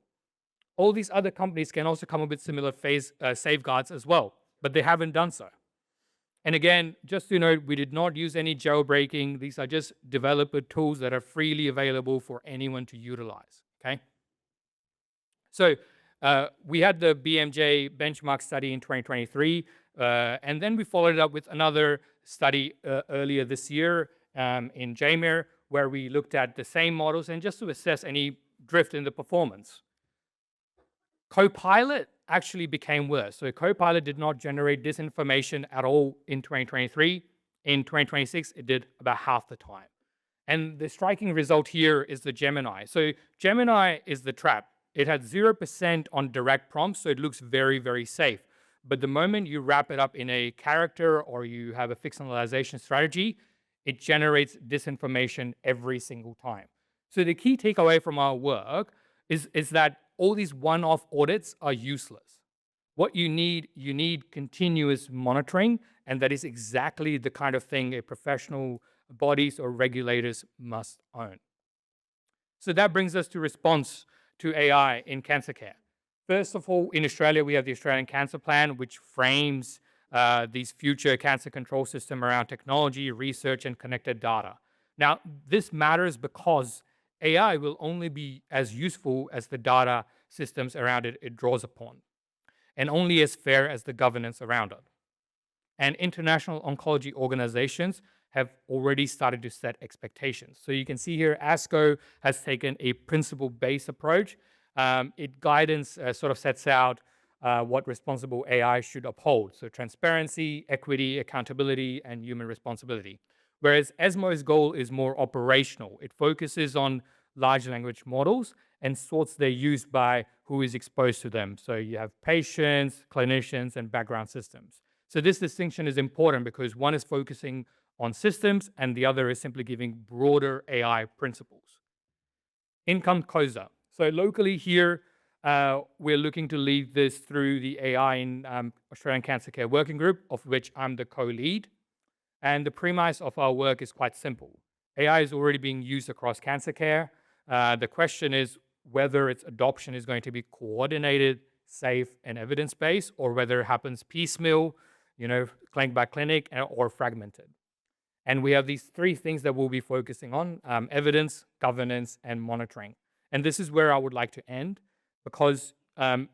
Speaker 3: All these other companies can also come up with similar safeguards as well, but they haven't done so. And again, just to note, we did not use any jailbreaking. These are just developer tools that are freely available for anyone to utilize, okay? So we had the BMJ benchmark study in 2023, and then we followed it up with another study earlier this year in JMIR, where we looked at the same models and just to assess any drift in the performance. Copilot actually became worse. So Copilot did not generate disinformation at all in 2023. In 2026, it did about half the time. And the striking result here is the Gemini. So Gemini is the trap. It had 0% on direct prompts, so it looks very, very safe. But the moment you wrap it up in a character or you have a fictionalization strategy, it generates disinformation every single time. So the key takeaway from our work is that all these one-off audits are useless. What you need continuous monitoring, and that is exactly the kind of thing a professional bodies or regulators must own. So that brings us to response to AI in cancer care. First of all, in Australia, we have the Australian Cancer Plan, which frames these future cancer control system around technology, research, and connected data. Now, this matters because AI will only be as useful as the data systems around it draws upon, and only as fair as the governance around it. And international oncology organizations have already started to set expectations. So you can see here, ASCO has taken a principle-based approach. It guidance sort of sets out what responsible AI should uphold. So transparency, equity, accountability, and human responsibility. Whereas ESMO's goal is more operational. It focuses on large language models and sorts their use by who is exposed to them. So you have patients, clinicians, and background systems. So this distinction is important because one is focusing on systems and the other is simply giving broader AI principles. In comes COSA. So locally here, we're looking to lead this through the AI in Australian Cancer Care Working Group, of which I'm the co-lead. And the premise of our work is quite simple. AI is already being used across cancer care. The question is whether its adoption is going to be coordinated, safe, and evidence-based, or whether it happens piecemeal, clinic by clinic, or fragmented. And we have these three things that we'll be focusing on: evidence, governance, and monitoring. And this is where I would like to end, because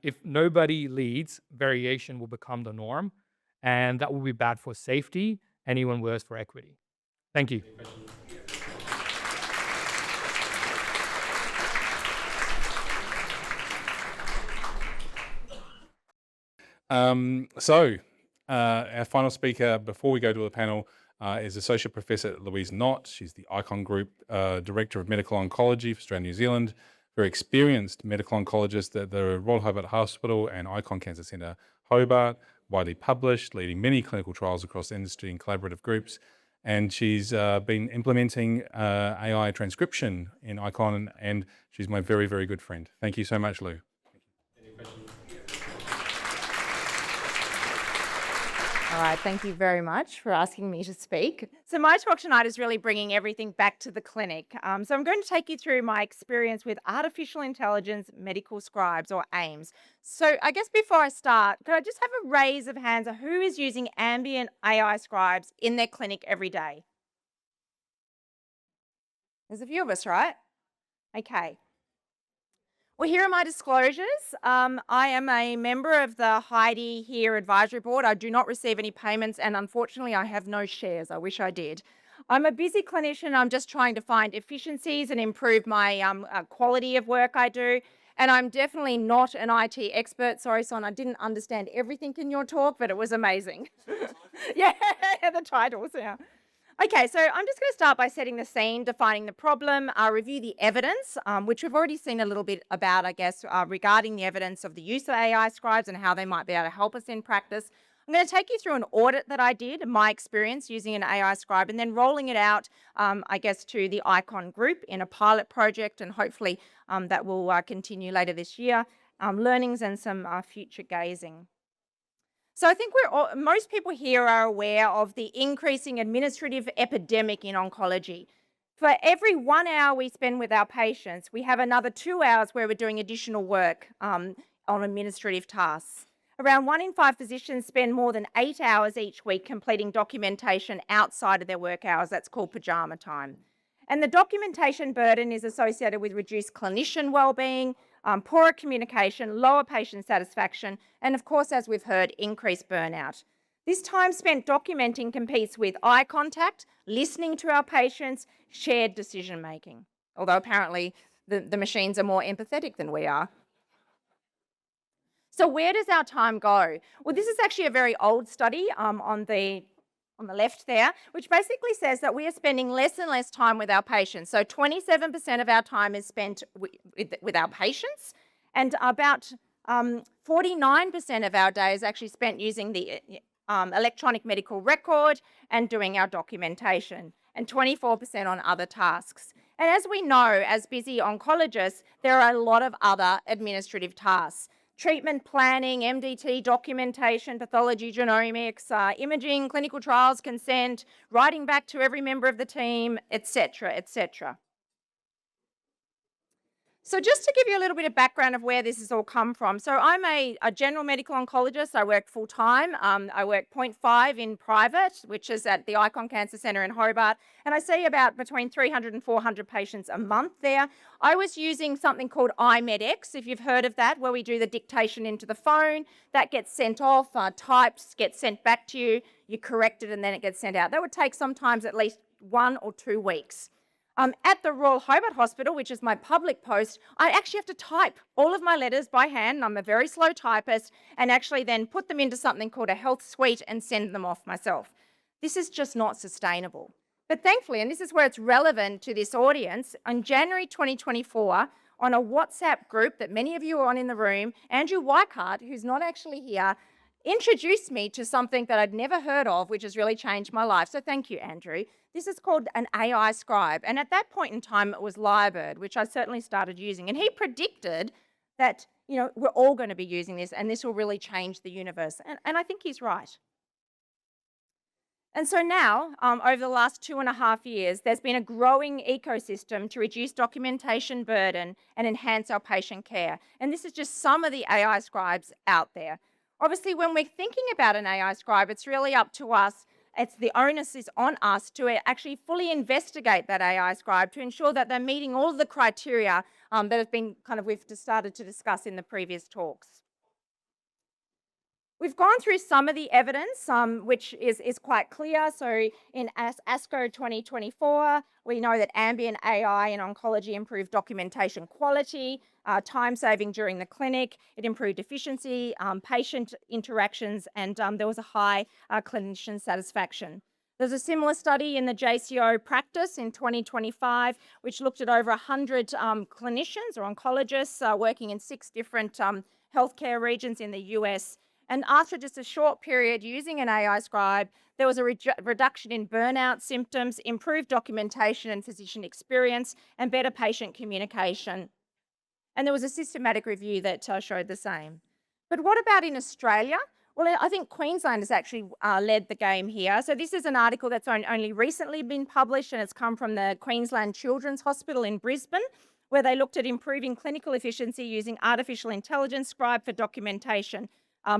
Speaker 3: if nobody leads, variation will become the norm, and that will be bad for safety and even worse for equity. Thank you.
Speaker 1: Our final speaker before we go to the panel is Associate Professor Louise Knott. She's the ICON Group Director of Medical Oncology for Australia and New Zealand, very experienced medical oncologist at the Royal Hobart Hospital and ICON Cancer Centre Hobart, widely published, leading many clinical trials across industry and collaborative groups. And she's been implementing AI transcription in ICON, and she's my very, very good friend. Thank you so much, Lou.
Speaker 4: All right, thank you very much for asking me to speak. So my talk tonight is really bringing everything back to the clinic. So I'm going to take you through my experience with artificial intelligence medical scribes, or AIMS. So I guess before I start, could I just have a raise of hands of who is using ambient AI scribes in their clinic every day? There's a few of us, right? Okay. Well, here are my disclosures. I am a member of the Heidi Here Advisory Board. I do not receive any payments, and unfortunately, I have no shares. I wish I did. I'm a busy clinician. I'm just trying to find efficiencies and improve my quality of work I do. And I'm definitely not an IT expert. Sorry, Son, I didn't understand everything in your talk, but it was amazing. Yeah, the titles, yeah. Okay, so I'm just going to start by setting the scene, defining the problem, review the evidence, which we've already seen a little bit about, I guess, regarding the evidence of the use of AI scribes and how they might be able to help us in practice. I'm going to take you through an audit that I did, my experience using an AI scribe, and then rolling it out, I guess, to the ICON group in a pilot project, and hopefully that will continue later this year, learnings and some future gazing. So I think most people here are aware of the increasing administrative epidemic in oncology. For every 1 hour we spend with our patients, we have another 2 hours where we're doing additional work on administrative tasks. Around 1 in 5 physicians spend more than 8 hours each week completing documentation outside of their work hours. That's called pajama time. And the documentation burden is associated with reduced clinician wellbeing, poorer communication, lower patient satisfaction, and of course, as we've heard, increased burnout. This time spent documenting competes with eye contact, listening to our patients, shared decision making. Although apparently the machines are more empathetic than we are. So where does our time go? Well, this is actually a very old study on the left there, which basically says that we are spending less and less time with our patients. So 27% of our time is spent with our patients, and about 49% of our day is actually spent using the electronic medical record and doing our documentation, and 24% on other tasks. And as we know, as busy oncologists, there are a lot of other administrative tasks. Treatment planning, MDT documentation, pathology, genomics, imaging, clinical trials, consent, writing back to every member of the team, etc., etc. So just to give you a little bit of background of where this has all come from. So I'm a general medical oncologist. I work full time. I work 0.5 in private, which is at the Icon Cancer Centre in Hobart. And I see about between 300 and 400 patients a month there. I was using something called iMedX, if you've heard of that, where we do the dictation into the phone. That gets sent off, types get sent back to you, you correct it, and then it gets sent out. That would take sometimes at least 1 or 2 weeks. At the Royal Hobart Hospital, which is my public post, I actually have to type all of my letters by hand, and I'm a very slow typist, and actually then put them into something called a health suite and send them off myself. This is just not sustainable. But thankfully, and this is where it's relevant to this audience, on January 2024, on a WhatsApp group that many of you are on in the room, Andrew Weikart, who's not actually here, introduced me to something that I'd never heard of, which has really changed my life. So thank you, Andrew. This is called an AI scribe. And at that point in time, it was Lyrebird, which I certainly started using. And he predicted that, we're all going to be using this and this will really change the universe. And I think he's right. And so now, over the last 2.5 years, there's been a growing ecosystem to reduce documentation burden and enhance our patient care. And this is just some of the AI scribes out there. Obviously, when we're thinking about an AI scribe, it's really up to us. The onus is on us to actually fully investigate that AI scribe to ensure that they're meeting all of the criteria that have been we've started to discuss in the previous talks. We've gone through some of the evidence, which is quite clear. So in ASCO 2024, we know that ambient AI in oncology improved documentation quality, time saving during the clinic, it improved efficiency, patient interactions, and there was a high clinician satisfaction. There's a similar study in the JCO practice in 2025, which looked at over 100 clinicians or oncologists working in 6 different healthcare regions in the US. And after just a short period using an AI scribe, there was a reduction in burnout symptoms, improved documentation and physician experience, and better patient communication. And there was a systematic review that showed the same. But what about in Australia? Well, I think Queensland has actually led the game here. So this is an article that's only recently been published, and it's come from the Queensland Children's Hospital in Brisbane, where they looked at improving clinical efficiency using artificial intelligence scribe for documentation.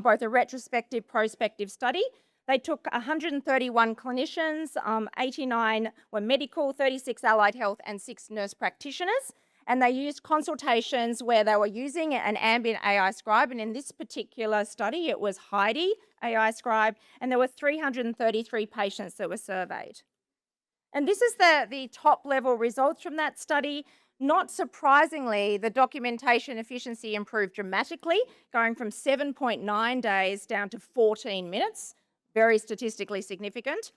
Speaker 4: Both a retrospective, prospective study. They took 131 clinicians, 89 were medical, 36 allied health, and 6 nurse practitioners. And they used consultations where they were using an ambient AI scribe. And in this particular study, it was Heidi AI scribe, and there were 333 patients that were surveyed. And this is the top level results from that study. Not surprisingly, the documentation efficiency improved dramatically, going from 7.9 days down to 14 minutes, very statistically significant.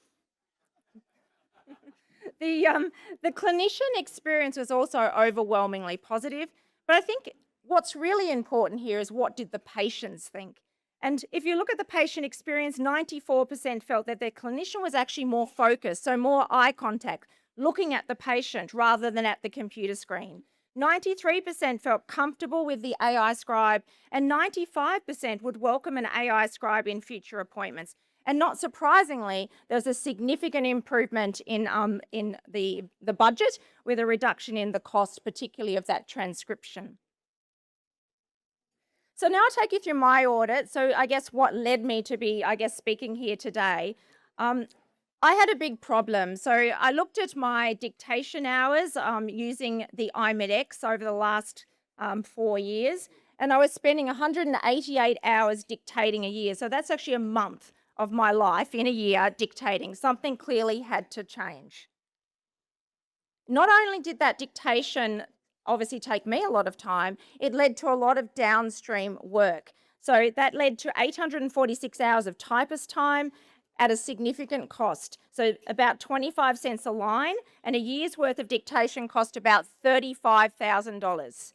Speaker 4: The clinician experience was also overwhelmingly positive, but I think what's really important here is what did the patients think? And if you look at the patient experience, 94% felt that their clinician was actually more focused, so more eye contact, looking at the patient rather than at the computer screen. 93% felt comfortable with the AI scribe, and 95% would welcome an AI scribe in future appointments. And not surprisingly, there's a significant improvement in the budget, with a reduction in the cost, particularly of that transcription. So now I'll take you through my audit. So I guess what led me to be, speaking here today. I had a big problem. So I looked at my dictation hours using the iMedX over the last 4 years, and I was spending 188 hours dictating a year. So that's actually a month of my life in a year dictating. Something clearly had to change. Not only did that dictation obviously take me a lot of time, it led to a lot of downstream work. So that led to 846 hours of typist time at a significant cost. So about 25 cents a line, and a year's worth of dictation cost about $35,000.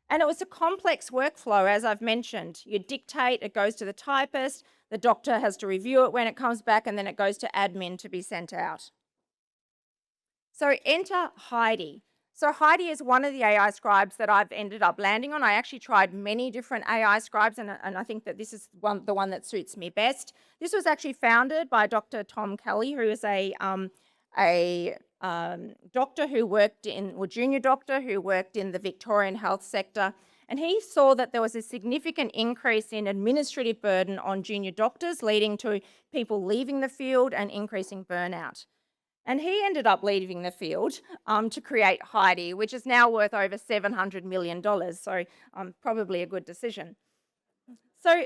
Speaker 4: And it was a complex workflow, as I've mentioned. You dictate, it goes to the typist, the doctor has to review it when it comes back, and then it goes to admin to be sent out. So enter Heidi. So Heidi is one of the AI scribes that I've ended up landing on. I actually tried many different AI scribes, and I think that this is the one that suits me best. This was actually founded by Dr. Tom Kelly, who is a a doctor who worked in, or junior doctor who worked in the Victorian health sector, and he saw that there was a significant increase in administrative burden on junior doctors, leading to people leaving the field and increasing burnout. And he ended up leaving the field to create Heidi, which is now worth over $700 million. So probably a good decision. So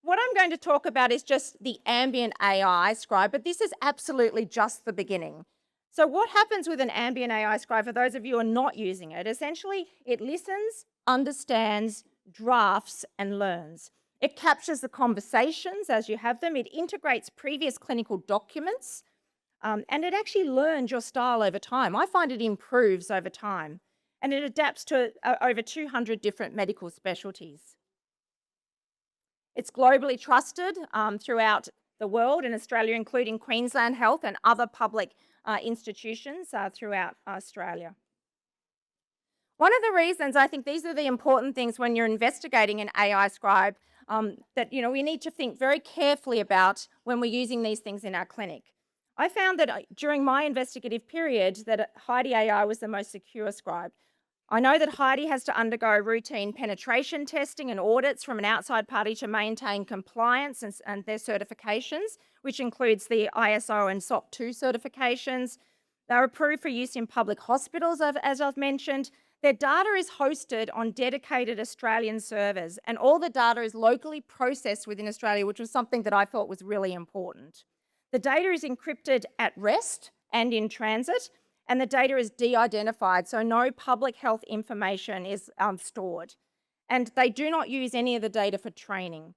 Speaker 4: what I'm going to talk about is just the ambient AI scribe, but this is absolutely just the beginning. So what happens with an ambient AI scribe, for those of you who are not using it, essentially it listens, understands, drafts, and learns. It captures the conversations as you have them. It integrates previous clinical documents. And it actually learns your style over time. I find it improves over time. And it adapts to over 200 different medical specialties. It's globally trusted throughout the world, in Australia, including Queensland Health and other public institutions throughout Australia. One of the reasons I think these are the important things when you're investigating an AI scribe that we need to think very carefully about when we're using these things in our clinic. I found that during my investigative period that Heidi AI was the most secure scribe. I know that Heidi has to undergo routine penetration testing and audits from an outside party to maintain compliance and their certifications, which includes the ISO and SOC 2 certifications. They're approved for use in public hospitals, as I've mentioned. Their data is hosted on dedicated Australian servers, and all the data is locally processed within Australia, which was something that I thought was really important. The data is encrypted at rest and in transit, and the data is de-identified, so no public health information is stored. And they do not use any of the data for training.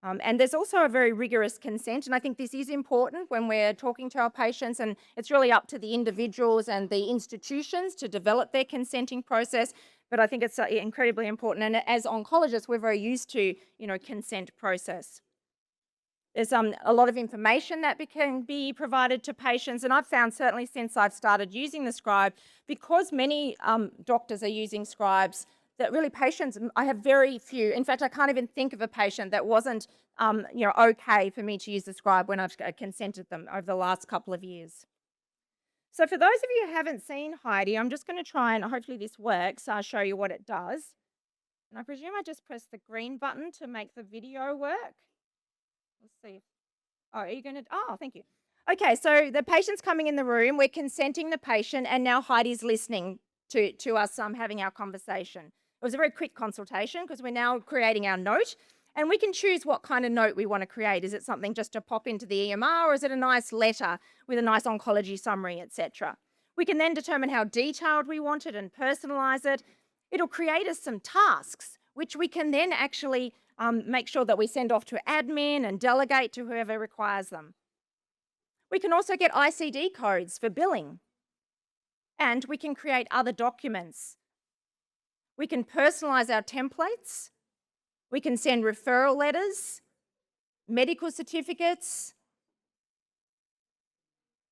Speaker 4: And there's also a very rigorous consent, and I think this is important when we're talking to our patients, and it's really up to the individuals and the institutions to develop their consenting process, but I think it's incredibly important. And as oncologists, we're very used to, consent process. There's a lot of information that can be provided to patients, and I've found certainly since I've started using the scribe, because many doctors are using scribes, that really patients, I have very few. In fact, I can't even think of a patient that wasn't okay for me to use the scribe when I've consented them over the last couple of years. So for those of you who haven't seen Heidi, I'm just going to try and hopefully this works. I'll show you what it does. And I presume I just press the green button to make the video work. Let's see. Are you going to? Oh, thank you. Okay, so the patient's coming in the room. We're consenting the patient, and now Heidi's listening to us having our conversation. It was a very quick consultation because we're now creating our note, and we can choose what kind of note we want to create. Is it something just to pop into the EMR, or is it a nice letter with a nice oncology summary, etc.? We can then determine how detailed we want it and personalize it. It'll create us some tasks, which we can then actually make sure that we send off to admin and delegate to whoever requires them. We can also get ICD codes for billing, and we can create other documents. We can personalize our templates. We can send referral letters, medical certificates,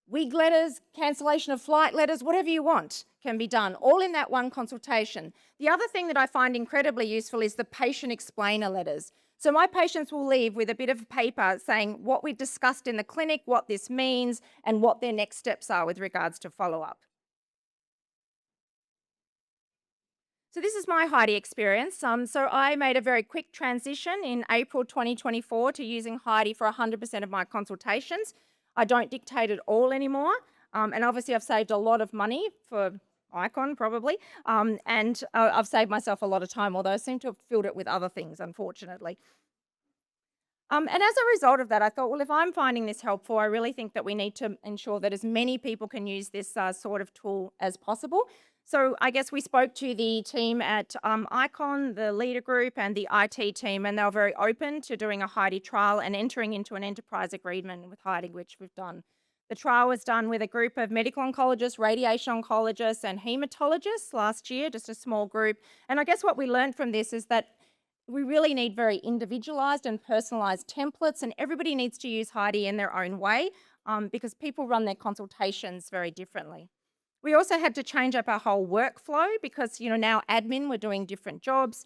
Speaker 4: WIG letters, cancellation of flight letters, whatever you want can be done, all in that one consultation. The other thing that I find incredibly useful is the patient explainer letters. So my patients will leave with a bit of paper saying what we discussed in the clinic, what this means, and what their next steps are with regards to follow-up. So this is my Heidi experience. So I made a very quick transition in April 2024 to using Heidi for 100% of my consultations. I don't dictate it all anymore. And obviously I've saved a lot of money for Icon probably. And I've saved myself a lot of time, although I seem to have filled it with other things, unfortunately. And as a result of that, I thought, well, if I'm finding this helpful, I really think that we need to ensure that as many people can use this sort of tool as possible. So I guess we spoke to the team at Icon, the leader group, and the IT team, and they were very open to doing a Heidi trial and entering into an enterprise agreement with Heidi, which we've done. The trial was done with a group of medical oncologists, radiation oncologists, and hematologists last year, just a small group. And I guess what we learned from this is that we really need very individualized and personalized templates, and everybody needs to use Heidi in their own way because people run their consultations very differently. We also had to change up our whole workflow because, now admin were doing different jobs.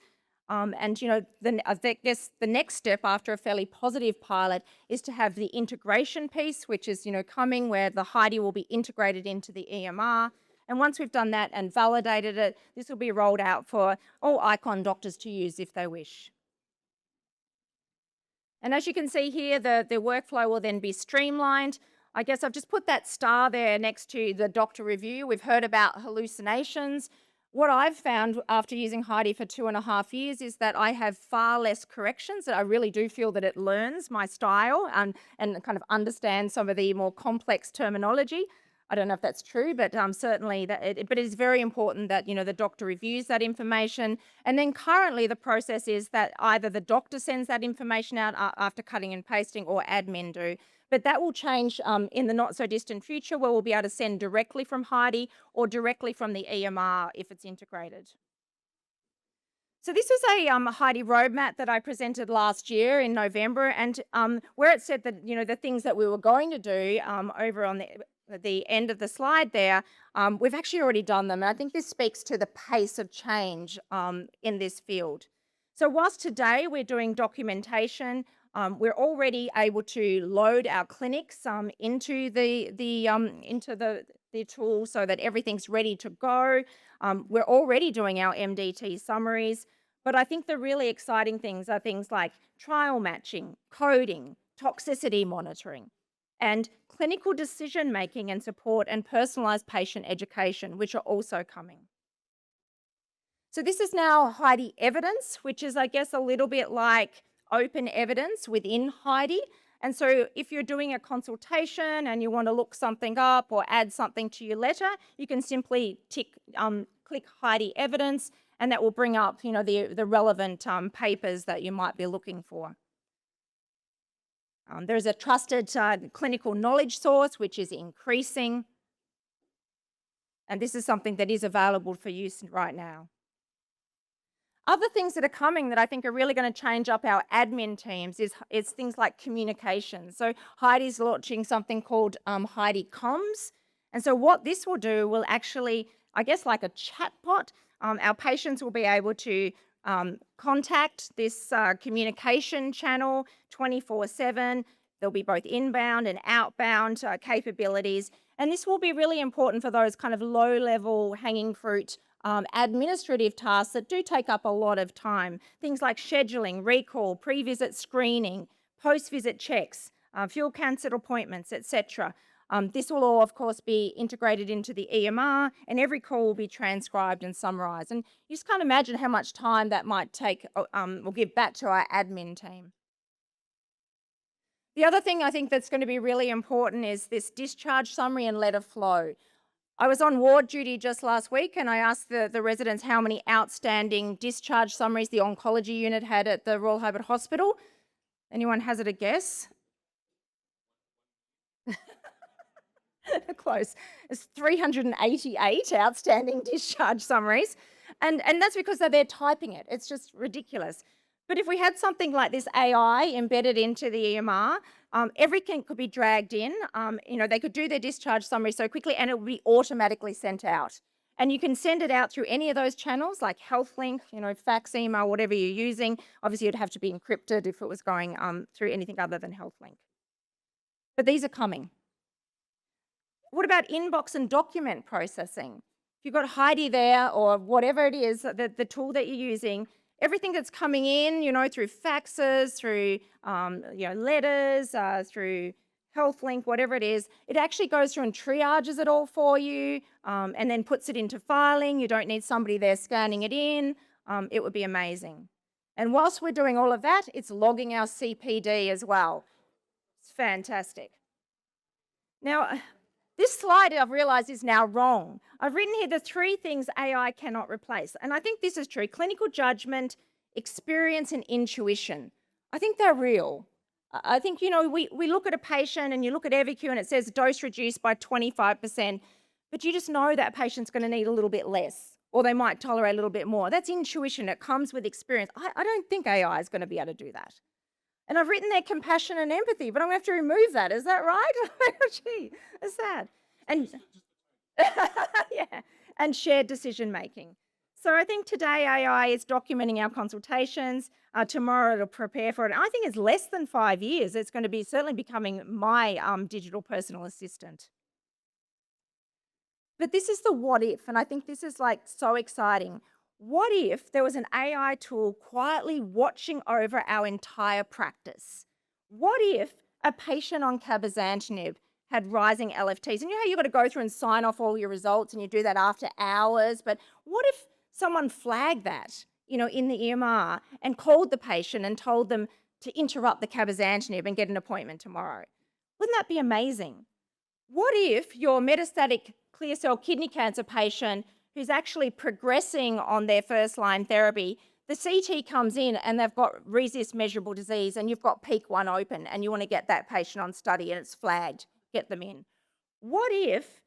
Speaker 4: And, I guess the next step after a fairly positive pilot is to have the integration piece, which is, coming where the Heidi will be integrated into the EMR. And once we've done that and validated it, this will be rolled out for all ICON doctors to use if they wish. And as you can see here, the workflow will then be streamlined. I guess I've just put that star there next to the doctor review. We've heard about hallucinations. What I've found after using Heidi for 2.5 years is that I have far less corrections. I really do feel that it learns my style and kind of understands some of the more complex terminology. I don't know if that's true, but certainly but it is very important that, the doctor reviews that information. And then currently the process is that either the doctor sends that information out after cutting and pasting or admin do. But that will change in the not so distant future, where we'll be able to send directly from Heidi or directly from the EMR if it's integrated. So this was a Heidi roadmap that I presented last year in November, and where it said that, the things that we were going to do over on the end of the slide there, we've actually already done them. And I think this speaks to the pace of change in this field. So whilst today we're doing documentation, we're already able to load our clinics into the tool so that everything's ready to go. We're already doing our MDT summaries, but I think the really exciting things are things like trial matching, coding, toxicity monitoring, and clinical decision making and support and personalized patient education, which are also coming. So this is now Heidi evidence, which is, I guess, a little bit like open evidence within Heidi. And so if you're doing a consultation and you want to look something up or add something to your letter, you can simply click Heidi evidence, and that will bring up, the relevant papers that you might be looking for. There's a trusted clinical knowledge source, which is increasing. And this is something that is available for use right now. Other things that are coming that I think are really going to change up our admin teams is things like communication. So Heidi's launching something called Heidi Comms. And so what this will do will actually, I guess like a chatbot, our patients will be able to contact this communication channel 24/7. There'll be both inbound and outbound capabilities. And this will be really important for those kind of low-level hanging fruit administrative tasks that do take up a lot of time. Things like scheduling, recall, pre-visit screening, post-visit checks, fuel cancelled appointments, etc. This will all, of course, be integrated into the EMR, and every call will be transcribed and summarised. And you just can't imagine how much time that might take or give back to our admin team. The other thing I think that's going to be really important is this discharge summary and letter flow. I was on ward duty just last week, and I asked the residents how many outstanding discharge summaries the oncology unit had at the Royal Albert Hospital. Anyone hazard a guess? Close. It's 388 outstanding discharge summaries. And that's because they're typing it. It's just ridiculous. But if we had something like this AI embedded into the EMR, everything could be dragged in. They could do their discharge summary so quickly, and it would be automatically sent out. And you can send it out through any of those channels, like HealthLink, fax, email, whatever you're using. Obviously, it'd have to be encrypted if it was going through anything other than HealthLink. But these are coming. What about inbox and document processing? If you've got Heidi there or whatever it is, the tool that you're using, everything that's coming in, through faxes, through letters, through HealthLink, whatever it is, it actually goes through and triages it all for you and then puts it into filing. You don't need somebody there scanning it in. It would be amazing. And whilst we're doing all of that, it's logging our CPD as well. It's fantastic. Now, this slide, I've realised, is now wrong. I've written here the 3 things AI cannot replace. And I think this is true. Clinical judgment, experience, and intuition. I think they're real. I think, we look at a patient and you look at EviQ and it says dose reduced by 25%, but you just know that patient's going to need a little bit less, or they might tolerate a little bit more. That's intuition. It comes with experience. I don't think AI is going to be able to do that. And I've written there compassion and empathy, but I'm going to have to remove that. Is that right? Gee, that's sad. And yeah, and shared decision making. So I think today AI is documenting our consultations. Tomorrow it'll prepare for it. And I think it's less than 5 years. It's going to be certainly becoming my digital personal assistant. But this is the what if, and I think this is like so exciting. What if there was an AI tool quietly watching over our entire practice? What if a patient on cabozantinib had rising LFTs? And you know how you've got to go through and sign off all your results, and you do that after hours? But what if someone flagged that, in the EMR and called the patient and told them to interrupt the cabozantinib and get an appointment tomorrow? Wouldn't that be amazing? What if your metastatic clear cell kidney cancer patient who's actually progressing on their first-line therapy, the CT comes in and they've got resist measurable disease and you've got peak 1 open and you want to get that patient on study and it's flagged, get them in? What if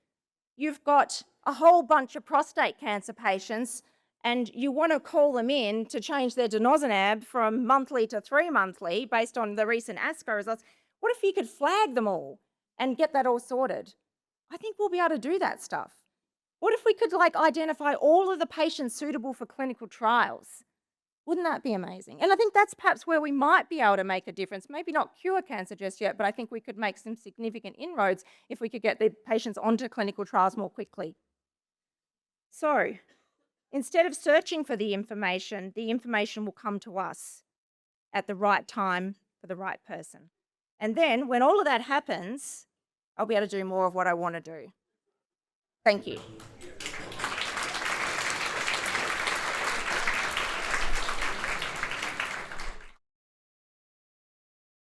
Speaker 4: you've got a whole bunch of prostate cancer patients and you want to call them in to change their denosumab from monthly to 3 monthly based on the recent ASCO results? What if you could flag them all and get that all sorted? I think we'll be able to do that stuff. What if we could identify all of the patients suitable for clinical trials? Wouldn't that be amazing? And I think that's perhaps where we might be able to make a difference. Maybe not cure cancer just yet, but I think we could make some significant inroads if we could get the patients onto clinical trials more quickly. So instead of searching for the information will come to us at the right time for the right person. And then when all of that happens, I'll be able to do more of what I want to do. Thank you.